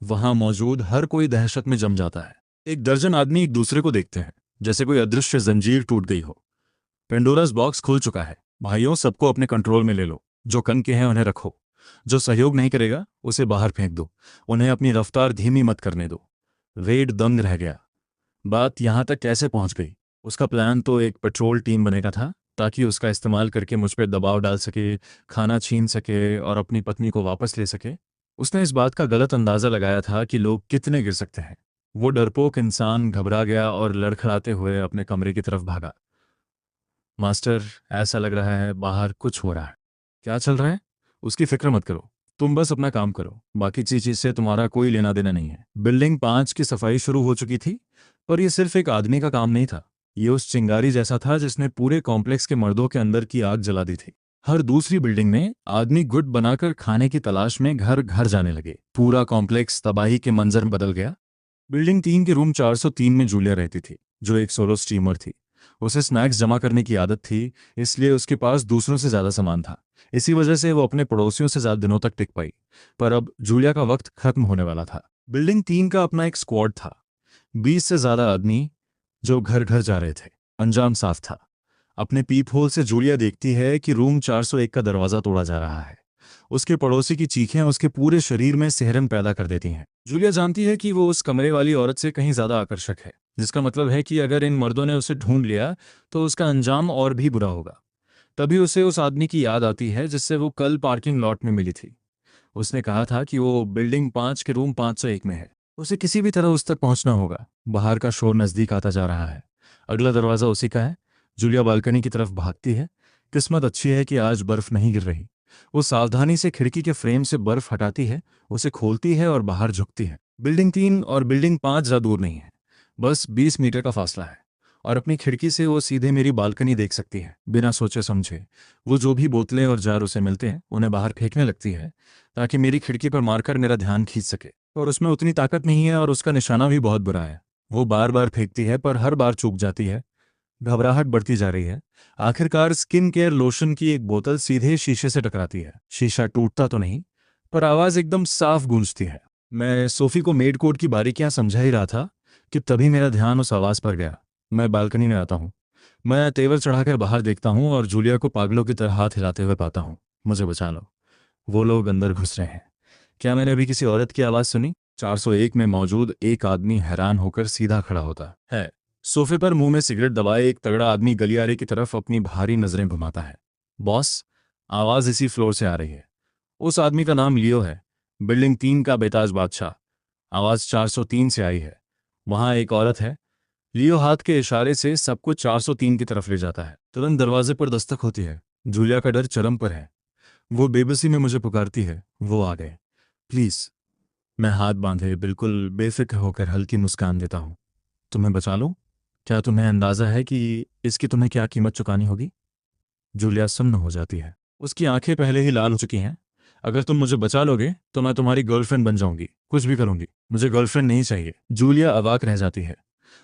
वहां मौजूद हर कोई दहशत में जम जाता है। 1 दर्जन आदमी एक दूसरे को देखते हैं जैसे कोई अदृश्य जंजीर टूट गई हो। पेंडोरास बॉक्स खुल चुका है। भाइयों, सबको अपने कंट्रोल में ले लो। जो कन के हैं उन्हें रखो। जो सहयोग नहीं करेगा उसे बाहर फेंक दो। उन्हें अपनी रफ्तार धीमी मत करने दो। वेड दंग रह गया। बात यहां तक कैसे पहुंच गई? उसका प्लान तो एक पेट्रोल टीम बनेगा था ताकि उसका इस्तेमाल करके मुझ पर दबाव डाल सके, खाना छीन सके और अपनी पत्नी को वापस ले सके। उसने इस बात का गलत अंदाजा लगाया था कि लोग कितने गिर सकते हैं। वो डरपोक इंसान घबरा गया और लड़खड़ाते हुए अपने कमरे की तरफ भागा। मास्टर, ऐसा लग रहा है बाहर कुछ हो रहा है। क्या चल रहा है? उसकी फिक्र मत करो। तुम बस अपना काम करो। बाकी चीज से तुम्हारा कोई लेना देना नहीं है। बिल्डिंग 5 की सफाई शुरू हो चुकी थी, पर यह सिर्फ एक आदमी का काम नहीं था। ये उस चिंगारी जैसा था जिसने पूरे कॉम्प्लेक्स के मर्दों के अंदर की आग जला दी थी। हर दूसरी बिल्डिंग में आदमी गुट बनाकर खाने की तलाश में घर घर जाने लगे। पूरा कॉम्प्लेक्स तबाही के मंजर में बदल गया। बिल्डिंग 3 के रूम 403 में जूलिया रहती थी, जो एक सोलो स्टीमर थी। उसे स्नैक्स जमा करने की आदत थी, इसलिए उसके पास दूसरों से ज्यादा सामान था। इसी वजह से वो अपने पड़ोसियों से ज्यादा दिनों तक टिक पाई। पर अब जूलिया का वक्त खत्म होने वाला था। बिल्डिंग 3 का अपना एक स्क्वाड था। 20 से ज्यादा आदमी जो घर घर जा रहे थे। अंजाम साफ था। अपने पीप होल से जूलिया देखती है कि रूम 401 का दरवाजा तोड़ा जा रहा है। उसके पड़ोसी की चीखें उसके पूरे शरीर में सिहरन पैदा कर देती हैं। जूलिया जानती है कि वो उस कमरे वाली औरत से कहीं ज्यादा आकर्षक है, जिसका मतलब है कि अगर इन मर्दों ने उसे ढूंढ लिया तो उसका अंजाम और भी बुरा होगा। तभी उसे उस आदमी की याद आती है जिससे वो कल पार्किंग लॉट में मिली थी। उसने कहा था कि वो बिल्डिंग 5 के रूम 501 में है। उसे किसी भी तरह उस तक पहुंचना होगा। बाहर का शोर नजदीक आता जा रहा है। अगला दरवाजा उसी का है। जूलिया बालकनी की तरफ भागती है। किस्मत अच्छी है कि आज बर्फ नहीं गिर रही। वो सावधानी से खिड़की के फ्रेम से बर्फ हटाती है, उसे खोलती है और बाहर झुकती है। बिल्डिंग 3 और बिल्डिंग 5 ज्यादा दूर नहीं है, बस 20 मीटर का फासला है। और अपनी खिड़की से वो सीधे मेरी बालकनी देख सकती है। बिना सोचे समझे वो जो भी बोतलें और जार उसे मिलते हैं उन्हें बाहर फेंकने लगती है, ताकि मेरी खिड़की पर मारकर मेरा ध्यान खींच सके। और उसमें उतनी ताकत नहीं है और उसका निशाना भी बहुत बुरा है। वो बार बार फेंकती है पर हर बार चूक जाती है। घबराहट बढ़ती जा रही है। आखिरकार स्किन केयर लोशन की एक बोतल सीधे शीशे से टकराती है। शीशा टूटता तो नहीं, पर आवाज एकदम साफ गूंजती है। मैं सोफी को मेड कोड की बारीकियां समझा ही रहा था कि तभी मेरा ध्यान उस आवाज पर गया। मैं बालकनी में आता हूँ। मैं तेवर चढ़ाकर बाहर देखता हूँ और जूलिया को पागलों की तरह हाथ हिलाते हुए पाता हूँ। मुझे बचा लो। वो लोग अंदर घुस रहे हैं। क्या मैंने अभी किसी औरत की आवाज सुनी? 401 में मौजूद एक आदमी हैरान होकर सीधा खड़ा होता है। सोफे पर मुंह में सिगरेट दबाए एक तगड़ा आदमी गलियारे की तरफ अपनी भारी नजरें घुमाता है। बॉस, आवाज इसी फ्लोर से आ रही है। उस आदमी का नाम लियो है, बिल्डिंग 3 का बेताज बादशाह। आवाज 403 से आई है। वहां एक औरत है। लियो हाथ के इशारे से सब कुछ 403 की तरफ ले जाता है। तुरंत दरवाजे पर दस्तक होती है। जूलिया का डर चरम पर है। वो बेबसी में मुझे पुकारती है, वो आ गए। प्लीज। मैं हाथ बांधे बिल्कुल बेफिक्र होकर हल्की मुस्कान देता हूँ। तुम्हें बचा लूं? क्या तुम्हें अंदाजा है कि इसकी तुम्हें क्या कीमत चुकानी होगी? जूलिया सुन्न हो जाती है। उसकी आंखें पहले ही लाल हो चुकी हैं। अगर तुम मुझे बचा लोगे तो मैं तुम्हारी गर्लफ्रेंड बन जाऊंगी, कुछ भी करूंगी। मुझे गर्लफ्रेंड नहीं चाहिए। जूलिया अवाक रह जाती है।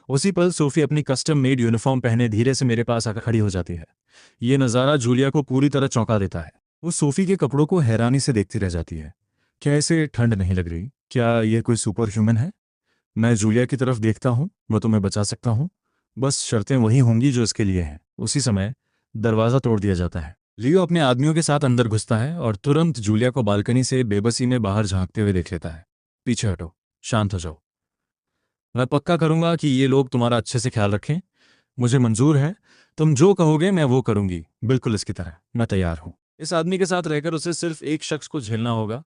उसी पल सोफी अपनी कस्टम मेड यूनिफॉर्म पहने धीरे से मेरे पास आकर खड़ी हो जाती है। ये नज़ारा जूलिया को पूरी तरह चौंका देता है। वो सोफी के कपड़ों को हैरानी से देखती रह जाती है। क्या इसे ठंड नहीं लग रही? क्या ये कोई सुपर ह्यूमन है? मैं जूलिया की तरफ देखता हूँ। मैं तुम्हें बचा सकता हूँ, बस शर्तें वही होंगी जो इसके लिए हैं। उसी समय दरवाज़ा तोड़ दिया जाता है। लियो अपने आदमियों के साथ अंदर घुसता है और तुरंत जूलिया को बालकनी से बेबसी में बाहर झांकते हुए देख लेता है। पीछे हटो, शांत हो जाओ। मैं पक्का करूंगा कि ये लोग तुम्हारा अच्छे से ख्याल रखें। मुझे मंजूर है। तुम जो कहोगे मैं वो करूंगी, बिल्कुल इसकी तरह। मैं तैयार हूं। इस आदमी के साथ रहकर उसे सिर्फ एक शख्स को झेलना होगा।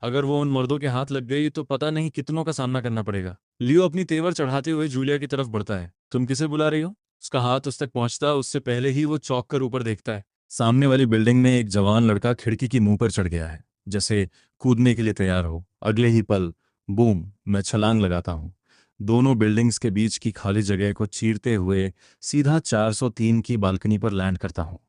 अगर वो उन मर्दों के हाथ लग गई तो पता नहीं कितनों का सामना करना पड़ेगा। लियो अपनी तेवर चढ़ाते हुए जूलिया की तरफ बढ़ता है। तुम किसे बुला रही हो? उसका हाथ उस तक पहुंचता उससे पहले ही वो चौंक कर ऊपर देखता है। सामने वाली बिल्डिंग में एक जवान लड़का खिड़की की मुंह पर चढ़ गया है, जैसे कूदने के लिए तैयार हो। अगले ही पल बूम, मैं छलांग लगाता हूँ। दोनों बिल्डिंग्स के बीच की खाली जगह को चीरते हुए सीधा 403 की बालकनी पर लैंड करता हूँ।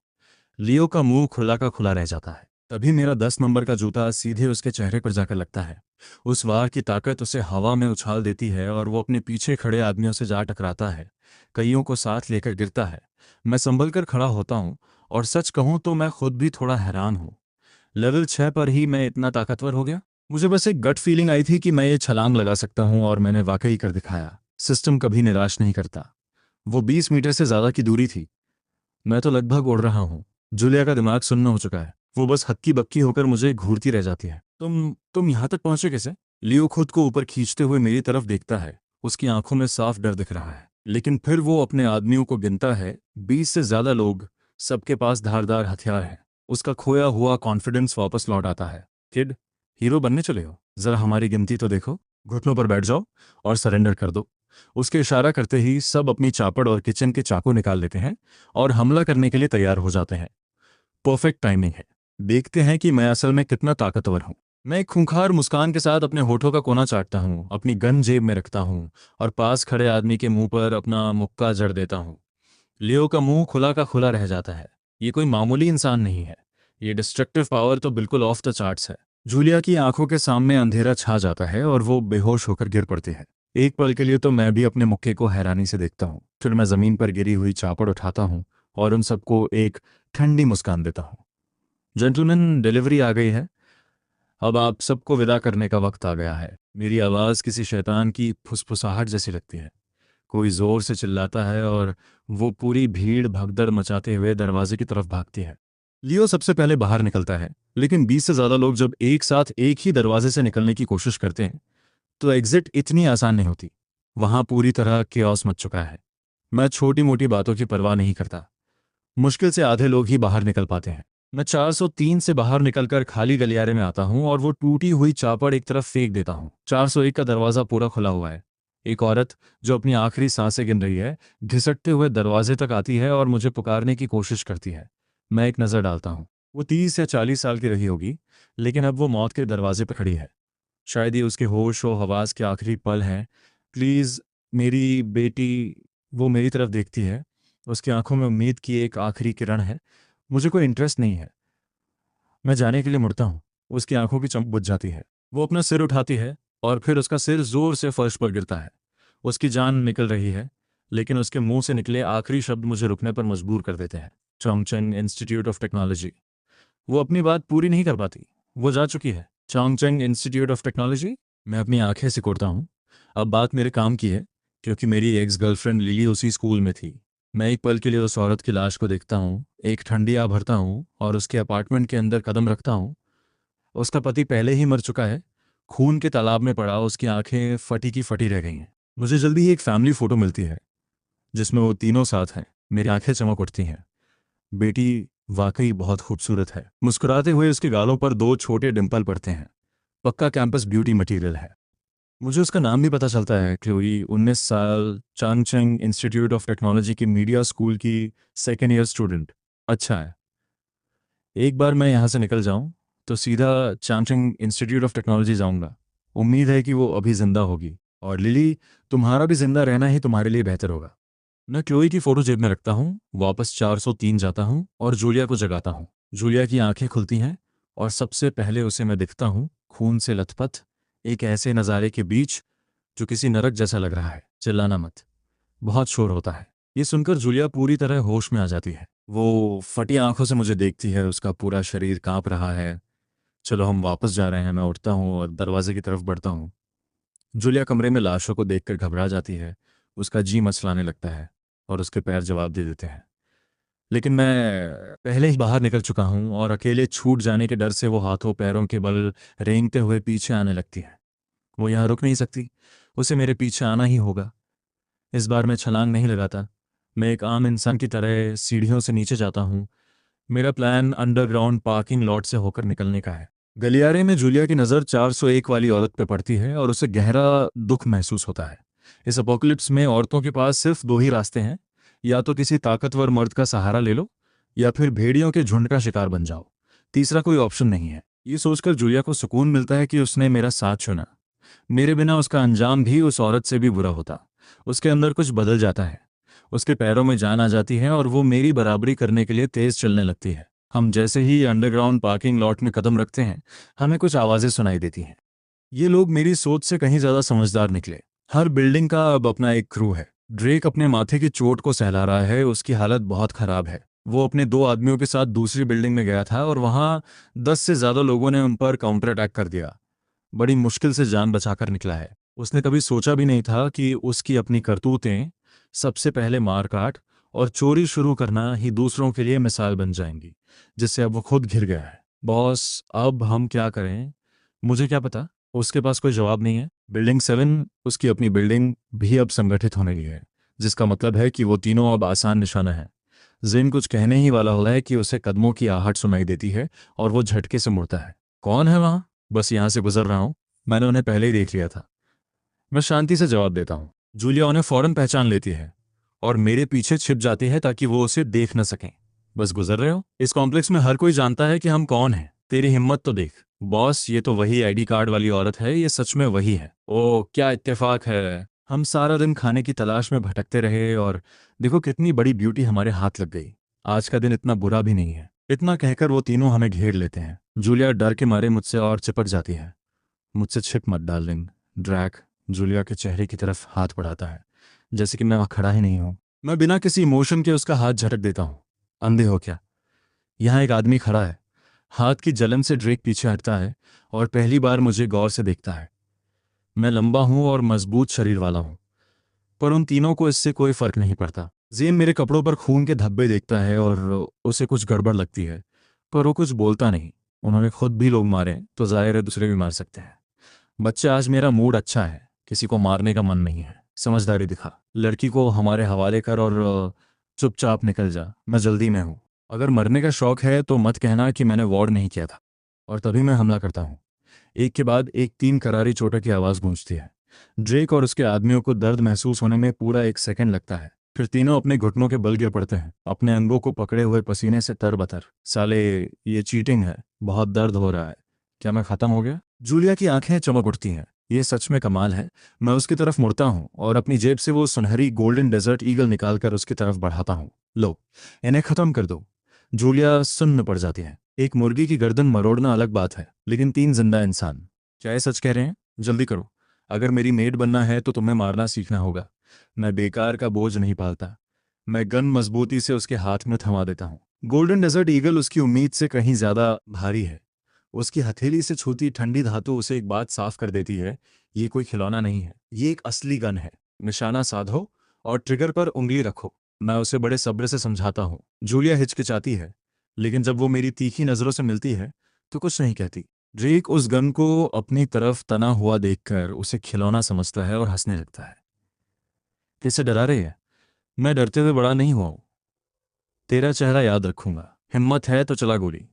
लियो का मुंह खुला का खुला रह जाता है। तभी मेरा 10 नंबर का जूता सीधे उसके चेहरे पर जाकर लगता है। उस वार की ताकत उसे हवा में उछाल देती है और वो अपने पीछे खड़े आदमियों से जा टकराता है। कईयों को साथ लेकर गिरता है। मैं संभल कर खड़ा होता हूँ और सच कहूँ तो मैं खुद भी थोड़ा हैरान हूँ। लेवल 6 पर ही मैं इतना ताकतवर हो गया? मुझे बस एक गट फीलिंग आई थी कि मैं ये छलांग लगा सकता हूँ और मैंने वाकई कर दिखाया। सिस्टम कभी निराश नहीं करता। वो 20 मीटर से ज्यादा की दूरी थी। मैं तो लगभग उड़ रहा हूँ। जूलिया का दिमाग सुन्न हो चुका है। वो बस हक्की बक्की होकर मुझे घूरती रह जाती है। तुम यहाँ तक पहुंचे कैसे? लियो खुद को ऊपर खींचते हुए मेरी तरफ देखता है। उसकी आंखों में साफ डर दिख रहा है, लेकिन फिर वो अपने आदमियों को गिनता है। 20 से ज्यादा लोग, सबके पास धारदार हथियार हैं। उसका खोया हुआ कॉन्फिडेंस वापस लौट आता है। किड, हीरो बनने चले हो? जरा हमारी गिनती तो देखो। घुटनों पर बैठ जाओ और सरेंडर कर दो। उसके इशारा करते ही सब अपनी चापड़ और किचन के चाकू निकाल लेते हैं और हमला करने के लिए तैयार हो जाते हैं। परफेक्ट टाइमिंग है। देखते हैं कि मैं असल में कितना ताकतवर हूं। मैं एक खूंखार मुस्कान के साथ अपने होठों का कोना चाटता हूं, अपनी गन जेब में रखता हूं और पास खड़े आदमी के मुंह पर अपना मुक्का जड़ देता हूं। लियो का मुंह खुला का खुला रह जाता है। ये कोई मामूली इंसान नहीं है। ये डिस्ट्रक्टिव पावर तो बिल्कुल ऑफ द चार्ट्स है। जूलिया की आंखों के सामने अंधेरा छा जाता है और वो बेहोश होकर गिर पड़ती है। एक पल के लिए तो मैं भी अपने मुक्के को हैरानी से देखता हूँ। फिर मैं जमीन पर गिरी हुई चापड़ उठाता हूँ और उन सबको एक ठंडी मुस्कान देता हूँ। जेंटलमैन, डिलीवरी आ गई है। अब आप सबको विदा करने का वक्त आ गया है। मेरी आवाज़ किसी शैतान की फुसफुसाहट जैसी लगती है। कोई जोर से चिल्लाता है और वो पूरी भीड़ भगदड़ मचाते हुए दरवाजे की तरफ भागती है। लियो सबसे पहले बाहर निकलता है, लेकिन 20 से ज्यादा लोग जब एक साथ एक ही दरवाजे से निकलने की कोशिश करते हैं तो एग्जिट इतनी आसान नहीं होती। वहां पूरी तरह केओस मच चुका है। मैं छोटी मोटी बातों की परवाह नहीं करता। मुश्किल से आधे लोग ही बाहर निकल पाते हैं। मैं 403 से बाहर निकलकर खाली गलियारे में आता हूं और वो टूटी हुई चापड़ एक तरफ फेंक देता हूं। 401 का दरवाजा पूरा खुला हुआ है। एक औरत जो अपनी आखिरी सांसें गिन रही है घिसटते हुए दरवाजे तक आती है और मुझे पुकारने की कोशिश करती है। मैं एक नज़र डालता हूँ। वो 30 या 40 साल की रही होगी, लेकिन अब वो मौत के दरवाजे पर खड़ी है। शायद ये उसके होश व हवास के आखिरी पल हैं। प्लीज़, मेरी बेटी। वो मेरी तरफ देखती है। उसकी आंखों में उम्मीद की एक आखिरी किरण है। मुझे कोई इंटरेस्ट नहीं है। मैं जाने के लिए मुड़ता हूँ। उसकी आंखों की चमक बुझ जाती है। वो अपना सिर उठाती है और फिर उसका सिर जोर से फर्श पर गिरता है। उसकी जान निकल रही है, लेकिन उसके मुंह से निकले आखिरी शब्द मुझे रुकने पर मजबूर कर देते हैं। चोंगचेंग इंस्टीट्यूट ऑफ टेक्नोलॉजी। वो अपनी बात पूरी नहीं कर पाती। वो जा चुकी है। चोंगचेंग इंस्टीट्यूट ऑफ टेक्नोलॉजी। मैं अपनी आंखें सिकोड़ता हूँ। अब बात मेरे काम की है, क्योंकि मेरी एक्स गर्लफ्रेंड लिली उसी स्कूल में थी। मैं एक पल के लिए उस औरत की लाश को देखता हूँ, एक ठंडी आ भरता हूँ और उसके अपार्टमेंट के अंदर कदम रखता हूँ। उसका पति पहले ही मर चुका है। खून के तालाब में पड़ा उसकी आंखें फटी की फटी रह गई हैं। मुझे जल्दी ही एक फैमिली फोटो मिलती है जिसमें वो तीनों साथ हैं। मेरी आंखें चमक उठती हैं। बेटी वाकई बहुत खूबसूरत है। मुस्कुराते हुए उसके गालों पर दो छोटे डिंपल पड़ते हैं। पक्का कैंपस ब्यूटी मटेरियल है। मुझे उसका नाम भी पता चलता है। क्लोई, 19 साल, चांगचेंग इंस्टीट्यूट ऑफ टेक्नोलॉजी की मीडिया स्कूल की सेकेंड ईयर स्टूडेंट। अच्छा है। एक बार मैं यहाँ से निकल जाऊँ तो सीधा चांगचेंग इंस्टीट्यूट ऑफ टेक्नोलॉजी जाऊँगा। उम्मीद है कि वो अभी जिंदा होगी, और लिली, तुम्हारा भी जिंदा रहना ही तुम्हारे लिए बेहतर होगा। मैं क्लोई की फोटो जेब में रखता हूँ, वापस 403 जाता हूँ और जूलिया को जगाता हूँ। जूलिया की आंखें खुलती हैं और सबसे पहले उसे मैं दिखता हूँ, खून से लथपथ, एक ऐसे नज़ारे के बीच जो किसी नरक जैसा लग रहा है। चिल्लाना मत, बहुत शोर होता है। ये सुनकर जूलिया पूरी तरह होश में आ जाती है। वो फटी आंखों से मुझे देखती है, उसका पूरा शरीर कांप रहा है। चलो हम वापस जा रहे हैं, मैं उठता हूँ और दरवाजे की तरफ बढ़ता हूँ। जूलिया कमरे में लाशों को देखकर घबरा जाती है, उसका जी मचलाने लगता है और उसके पैर जवाब दे देते हैं। लेकिन मैं पहले ही बाहर निकल चुका हूँ और अकेले छूट जाने के डर से वो हाथों पैरों के बल रेंगते हुए पीछे आने लगती है। वो यहाँ रुक नहीं सकती, उसे मेरे पीछे आना ही होगा। इस बार मैं छलांग नहीं लगाता, मैं एक आम इंसान की तरह सीढ़ियों से नीचे जाता हूँ। मेरा प्लान अंडरग्राउंड पार्किंग लॉट से होकर निकलने का है। गलियारे में जूलिया की नज़र 401 वाली औरत पर पड़ती है और उसे गहरा दुख महसूस होता है। इस अपोकलिप्स में औरतों के पास सिर्फ दो ही रास्ते हैं, या तो किसी ताकतवर मर्द का सहारा ले लो या फिर भेड़ियों के झुंड का शिकार बन जाओ। तीसरा कोई ऑप्शन नहीं है। ये सोचकर जूलिया को सुकून मिलता है कि उसने मेरा साथ चुना। मेरे बिना उसका अंजाम भी उस औरत से भी बुरा होता। उसके अंदर कुछ बदल जाता है, उसके पैरों में जान आ जाती है और वो मेरी बराबरी करने के लिए तेज चलने लगती है। हम जैसे ही अंडरग्राउंड पार्किंग लॉट में कदम रखते हैं, हमें कुछ आवाज़ें सुनाई देती हैं। ये लोग मेरी सोच से कहीं ज़्यादा समझदार निकले। हर बिल्डिंग का अब अपना एक क्रू है। ड्रेक अपने माथे की चोट को सहला रहा है, उसकी हालत बहुत ख़राब है। वो अपने दो आदमियों के साथ दूसरी बिल्डिंग में गया था और वहाँ 10 से ज़्यादा लोगों ने उन पर काउंटर अटैक कर दिया। बड़ी मुश्किल से जान बचाकर निकला है। उसने कभी सोचा भी नहीं था कि उसकी अपनी करतूतें, सबसे पहले मारकाट और चोरी शुरू करना ही दूसरों के लिए मिसाल बन जाएंगी, जिससे अब वो खुद घिर गया है। बॉस, अब हम क्या करें? मुझे क्या पता। उसके पास कोई जवाब नहीं है। बिल्डिंग 7, उसकी अपनी बिल्डिंग, भी अब संगठित होने लगी है, जिसका मतलब है कि वो तीनों अब आसान निशाना है। जिन कुछ कहने ही वाला होता है कि उसे कदमों की आहट सुनाई देती है और वो झटके से मुड़ता है। कौन है वहाँ? बस यहाँ से गुजर रहा हूँ, मैंने उन्हें पहले ही देख लिया था। मैं शांति से जवाब देता हूँ। जूलिया उन्हें फौरन पहचान लेती है और मेरे पीछे छिप जाती है ताकि वो उसे देख न सकें। बस गुजर रहे हो? इस कॉम्प्लेक्स में हर कोई जानता है कि हम कौन हैं। तेरी हिम्मत तो देख। बॉस, ये तो वही आईडी कार्ड वाली औरत है, ये सच में वही है। ओह, क्या इत्तेफाक है। हम सारा दिन खाने की तलाश में भटकते रहे और देखो कितनी बड़ी ब्यूटी हमारे हाथ लग गई। आज का दिन इतना बुरा भी नहीं है। इतना कहकर वो तीनों हमें घेर लेते हैं। जूलिया डर के मारे मुझसे और चिपक जाती है। मुझसे छिप मत डार्लिंग। ड्रैक जूलिया के चेहरे की तरफ हाथ बढ़ाता है, जैसे कि मैं वहाँ खड़ा ही नहीं हूँ। मैं बिना किसी इमोशन के उसका हाथ झटक देता हूँ। अंधे हो क्या? यहाँ एक आदमी खड़ा है। हाथ की जलन से ड्रेक पीछे हटता है और पहली बार मुझे गौर से देखता है। मैं लंबा हूँ और मजबूत शरीर वाला हूँ, पर उन तीनों को इससे कोई फर्क नहीं पड़ता। जेम मेरे कपड़ों पर खून के धब्बे देखता है और उसे कुछ गड़बड़ लगती है, पर वो कुछ बोलता नहीं। उन्होंने खुद भी लोग मारे तो जाहिर है दूसरे भी मार सकते हैं। बच्चे, आज मेरा मूड अच्छा है, किसी को मारने का मन नहीं है। समझदारी दिखा, लड़की को हमारे हवाले कर और चुपचाप निकल जा, मैं जल्दी में हूँ। अगर मरने का शौक है तो मत कहना कि मैंने वार्न नहीं किया था। और तभी मैं हमला करता हूँ। एक के बाद एक 3 करारी चोटों की आवाज़ गूंजती है। ड्रेक और उसके आदमियों को दर्द महसूस होने में पूरा 1 सेकंड लगता है। फिर तीनों अपने घुटनों के बल गिर पड़ते हैं, अपने अंगों को पकड़े हुए पसीने से तरबतर। साले, ये चीटिंग है, बहुत दर्द हो रहा है। क्या मैं खत्म हो गया? जूलिया की आंखें चमक उठती हैं। ये सच में कमाल है। मैं उसकी तरफ मुड़ता हूँ और अपनी जेब से वो सुनहरी गोल्डन डेजर्ट ईगल निकालकर उसकी तरफ बढ़ाता हूँ। लो, इन्हें खत्म कर दो। जूलिया सुन्न पड़ जाती है। एक मुर्गी की गर्दन मरोड़ना अलग बात है, लेकिन 3 जिंदा इंसान, क्या ये सच कह रहे हैं? जल्दी करो, अगर मेरी मेड बनना है तो तुम्हें मारना सीखना होगा। मैं बेकार का बोझ नहीं पालता। मैं गन मजबूती से उसके हाथ में थमा देता हूँ। गोल्डन डेजर्ट ईगल उसकी उम्मीद से कहीं ज्यादा भारी है। उसकी हथेली से छूती ठंडी धातु उसे एक बात साफ कर देती है, ये कोई खिलौना नहीं है, ये एक असली गन है। निशाना साधो और ट्रिगर पर उंगली रखो। मैं उसे बड़े सब्र से समझाता हूँ। जूलिया हिचकिचाती है, लेकिन जब वो मेरी तीखी नजरों से मिलती है तो कुछ नहीं कहती। ड्रेक उस गन को अपनी तरफ तना हुआ देखकर उसे खिलौना समझता है और हंसने लगता है। किससे डरा रही है? मैं डरते हुए बड़ा नहीं हुआ हूं। तेरा चेहरा याद रखूंगा। हिम्मत है तो चला गोली,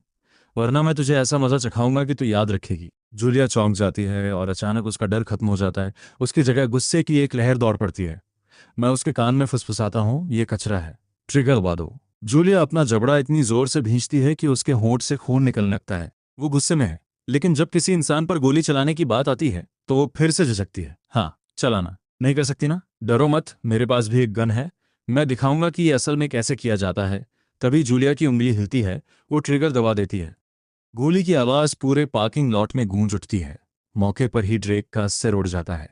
वरना मैं तुझे ऐसा मजा चखाऊंगा कि तू याद रखेगी। जूलिया चौंक जाती है और अचानक उसका डर खत्म हो जाता है। उसकी जगह गुस्से की एक लहर दौड़ पड़ती है। मैं उसके कान में फुसफुसाता हूँ, ये कचरा है, ट्रिगर दबा दो। जूलिया अपना जबड़ा इतनी जोर से भींचती है कि उसके होंठ से खून निकलने लगता है। वो गुस्से में है, लेकिन जब किसी इंसान पर गोली चलाने की बात आती है तो वो फिर से झिझकती है। हाँ, चलाना नहीं कर सकती ना? डरो मत, मेरे पास भी एक गन है। मैं दिखाऊंगा कि ये असल में कैसे किया जाता है। तभी जूलिया की उंगली हिलती है, वो ट्रिगर दबा देती है। गोली की आवाज पूरे पार्किंग लॉट में गूंज उठती है। मौके पर ही ड्रेक का सिर उड़ जाता है।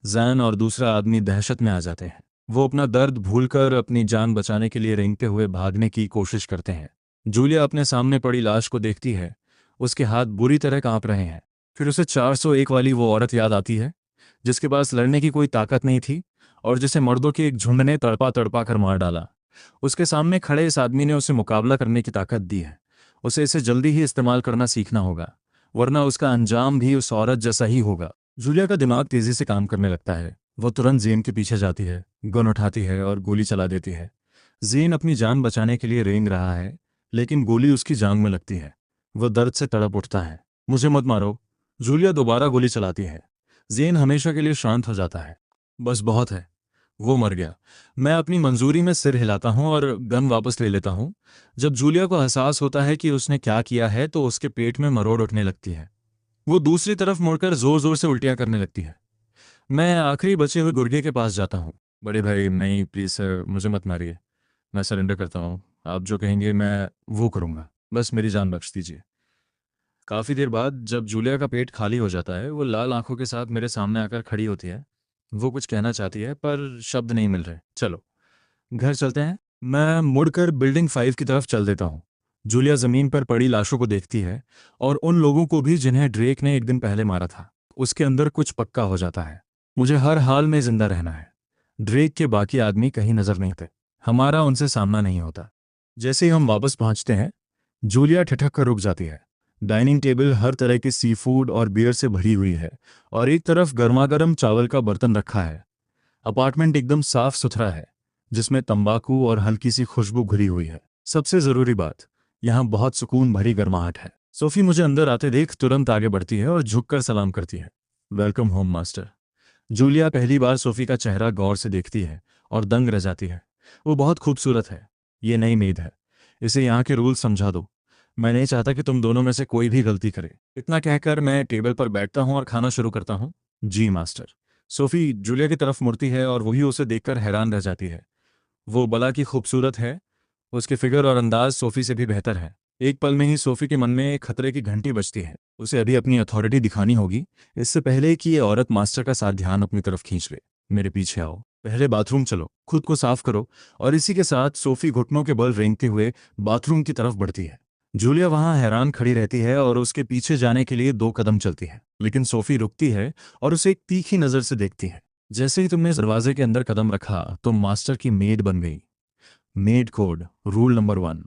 जैन और दूसरा आदमी दहशत में आ जाते हैं। वो अपना दर्द भूलकर अपनी जान बचाने के लिए रेंगते हुए भागने की कोशिश करते हैं। जूलिया अपने सामने पड़ी लाश को देखती है। उसके हाथ बुरी तरह कांप रहे हैं। फिर उसे 401 वाली वो औरत याद आती है, जिसके पास लड़ने की कोई ताकत नहीं थी और जिसे मर्दों के एक झुंड ने तड़पा तड़पा कर मार डाला। उसके सामने खड़े इस आदमी ने उसे मुकाबला करने की ताकत दी है। उसे इसे जल्दी ही इस्तेमाल करना सीखना होगा, वरना उसका अंजाम भी उस औरत जैसा ही होगा। जूलिया का दिमाग तेजी से काम करने लगता है। वो तुरंत जेन के पीछे जाती है, गन उठाती है और गोली चला देती है। जेन अपनी जान बचाने के लिए रेंग रहा है, लेकिन गोली उसकी जांघ में लगती है। वो दर्द से तड़प उठता है। मुझे मत मारो। जूलिया दोबारा गोली चलाती है। जेन हमेशा के लिए शांत हो जाता है। बस बहुत है, वो मर गया। मैं अपनी मंजूरी में सिर हिलाता हूं और गन वापस ले लेता हूं। जब जूलिया को एहसास होता है कि उसने क्या किया है तो उसके पेट में मरोड़ उठने लगती है। वो दूसरी तरफ मुड़कर जोर जोर से उल्टियां करने लगती है। मैं आखिरी बचे हुए गुर्गे के पास जाता हूँ। बड़े भाई नहीं, प्लीज़ सर, मुझे मत मारिए। मैं सरेंडर करता हूँ। आप जो कहेंगे मैं वो करूँगा। बस मेरी जान बख्श दीजिए। काफ़ी देर बाद जब जूलिया का पेट खाली हो जाता है, वो लाल आंखों के साथ मेरे सामने आकर खड़ी होती है। वो कुछ कहना चाहती है पर शब्द नहीं मिल रहे। चलो घर चलते हैं। मैं मुड़कर बिल्डिंग 5 की तरफ चल देता हूँ। जूलिया जमीन पर पड़ी लाशों को देखती है और उन लोगों को भी जिन्हें ड्रेक ने एक दिन पहले मारा था। उसके अंदर कुछ पक्का हो जाता है। मुझे हर हाल में जिंदा रहना है। ड्रेक के बाकी आदमी कहीं नजर नहीं थे। हमारा उनसे सामना नहीं होता। जैसे ही हम वापस पहुंचते हैं, जूलिया ठिठक कर रुक जाती है। डाइनिंग टेबल हर तरह की सी फूड और बियर से भरी हुई है और एक तरफ गर्मागर्म चावल का बर्तन रखा है। अपार्टमेंट एकदम साफ सुथरा है, जिसमें तंबाकू और हल्की सी खुशबू घुली हुई है। सबसे जरूरी बात, यहाँ बहुत सुकून भरी गर्माहट है। सोफी मुझे अंदर आते देख तुरंत आगे बढ़ती है और झुककर सलाम करती है। Welcome home master. जूलिया पहली बार सोफी का चेहरा गौर से देखती है और दंग रह जाती है। वो बहुत खूबसूरत है। ये नई मेड है। इसे यहाँ के रूल समझा दो। मैं नहीं चाहता कि तुम दोनों में से कोई भी गलती करे। इतना कहकर मैं टेबल पर बैठता हूँ और खाना शुरू करता हूँ। जी मास्टर। सोफी जूलिया की तरफ मुड़ती है और वही उसे देखकर हैरान रह जाती है। वो बला की खूबसूरत है। उसके फिगर और अंदाज सोफी से भी बेहतर है। एक पल में ही सोफी के मन में एक खतरे की घंटी बजती है। उसे अभी अपनी अथॉरिटी दिखानी होगी, इससे पहले कि ये औरत मास्टर का साथ ध्यान अपनी तरफ खींच ले। मेरे पीछे आओ, पहले बाथरूम चलो, खुद को साफ करो। और इसी के साथ सोफी घुटनों के बल रेंगते हुए बाथरूम की तरफ बढ़ती है। जूलिया वहां हैरान खड़ी रहती है और उसके पीछे जाने के लिए 2 कदम चलती है, लेकिन सोफी रुकती है और उसे एक तीखी नजर से देखती है। जैसे ही तुमने दरवाजे के अंदर कदम रखा, तुम मास्टर की मेड बन गई। Made code rule number 1,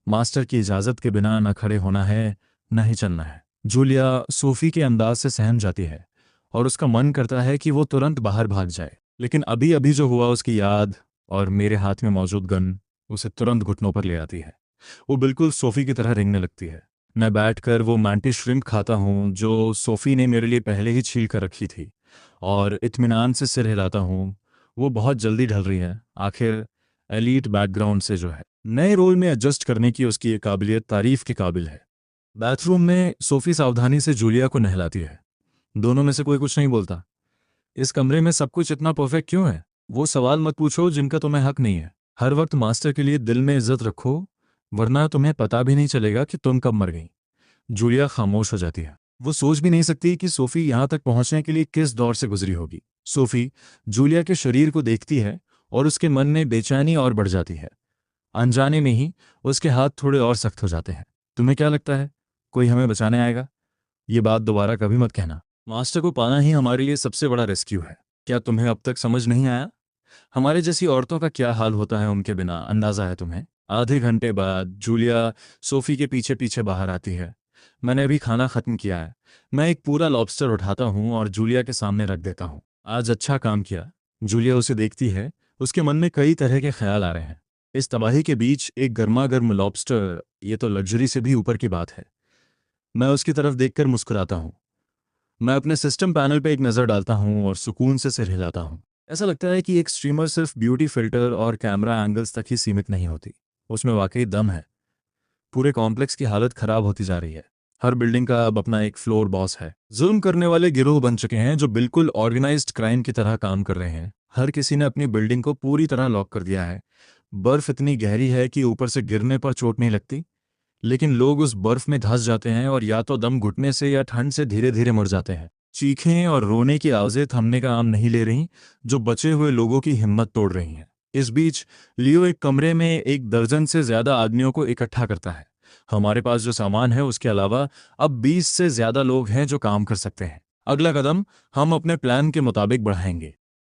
master की इजाजत के बिना न खड़े होना है, न ही चलना है। जूलिया सोफी के अंदाज से सहम जाती है और उसका मन करता है कि वो तुरंत बाहर भाग जाए, लेकिन अभी अभी जो हुआ उसकी याद और मेरे हाथ में मौजूद गन उसे तुरंत घुटनों पर ले आती है। वो बिल्कुल सोफी की तरह रेंगने लगती है। मैं बैठकर वो मैंटी श्रिम्प खाता हूँ जो सोफी ने मेरे लिए पहले ही छील कर रखी थी, और इत्मीनान से सिर हिलाता हूँ। वो बहुत जल्दी ढल रही है, आखिर एलीट बैकग्राउंड से जो है। नए रोल में एडजस्ट करने की उसकी ये काबिलियत तारीफ के काबिल है। बाथरूम में सोफी सावधानी से जूलिया को नहलाती है। दोनों में से कोई कुछ नहीं बोलता। इस कमरे में सब कुछ इतना परफेक्ट क्यों है? वो सवाल मत पूछो जिनका तुम्हें हक नहीं है। हर वक्त मास्टर के लिए दिल में इज्जत रखो, वरना तुम्हें पता भी नहीं चलेगा कि तुम कब मर गई। जूलिया खामोश हो जाती है। वो सोच भी नहीं सकती कि सोफी यहां तक पहुंचने के लिए किस दौर से गुजरी होगी। सोफी जूलिया के शरीर को देखती है और उसके मन में बेचैनी और बढ़ जाती है। अनजाने में ही उसके हाथ थोड़े और सख्त हो जाते हैं। तुम्हें क्या लगता है कोई हमें बचाने आएगा? ये बात दोबारा कभी मत कहना। मास्टर को पाना ही हमारे लिए सबसे बड़ा रेस्क्यू है। क्या तुम्हें अब तक समझ नहीं आया? हमारे जैसी औरतों का क्या हाल होता है उनके बिना, अंदाजा है तुम्हें? आधे घंटे बाद जूलिया सोफी के पीछे पीछे बाहर आती है। मैंने अभी खाना खत्म किया है। मैं एक पूरा लॉबस्टर उठाता हूँ और जूलिया के सामने रख देता हूँ। आज अच्छा काम किया। जूलिया उसे देखती है। उसके मन में कई तरह के ख्याल आ रहे हैं। इस तबाही के बीच एक गर्मा गर्म लॉबस्टर, ये तो लग्जरी से भी ऊपर की बात है। मैं उसकी तरफ देखकर मुस्कुराता हूँ। मैं अपने सिस्टम पैनल पे एक नज़र डालता हूँ और सुकून से सिर हिलाता हूँ। ऐसा लगता है कि एक स्ट्रीमर सिर्फ ब्यूटी फिल्टर और कैमरा एंगल्स तक ही सीमित नहीं होती, उसमें वाकई दम है। पूरे कॉम्प्लेक्स की हालत खराब होती जा रही है। हर बिल्डिंग का अब अपना एक फ्लोर बॉस है। जुल्म करने वाले गिरोह बन चुके हैं जो बिल्कुल ऑर्गेनाइज्ड क्राइम की तरह काम कर रहे हैं। हर किसी ने अपनी बिल्डिंग को पूरी तरह लॉक कर दिया है। बर्फ इतनी गहरी है कि ऊपर से गिरने पर चोट नहीं लगती, लेकिन लोग उस बर्फ में धंस जाते हैं और या तो दम घुटने से या ठंड से धीरे धीरे मर जाते हैं। चीखें और रोने की आवाजें थमने का नाम नहीं ले रही, जो बचे हुए लोगों की हिम्मत तोड़ रही हैं। इस बीच लियो एक कमरे में एक दर्जन से ज्यादा आदमियों को इकट्ठा करता है। हमारे पास जो सामान है उसके अलावा अब 20 से ज्यादा लोग हैं जो काम कर सकते हैं। अगला कदम हम अपने प्लान के मुताबिक बढ़ाएंगे।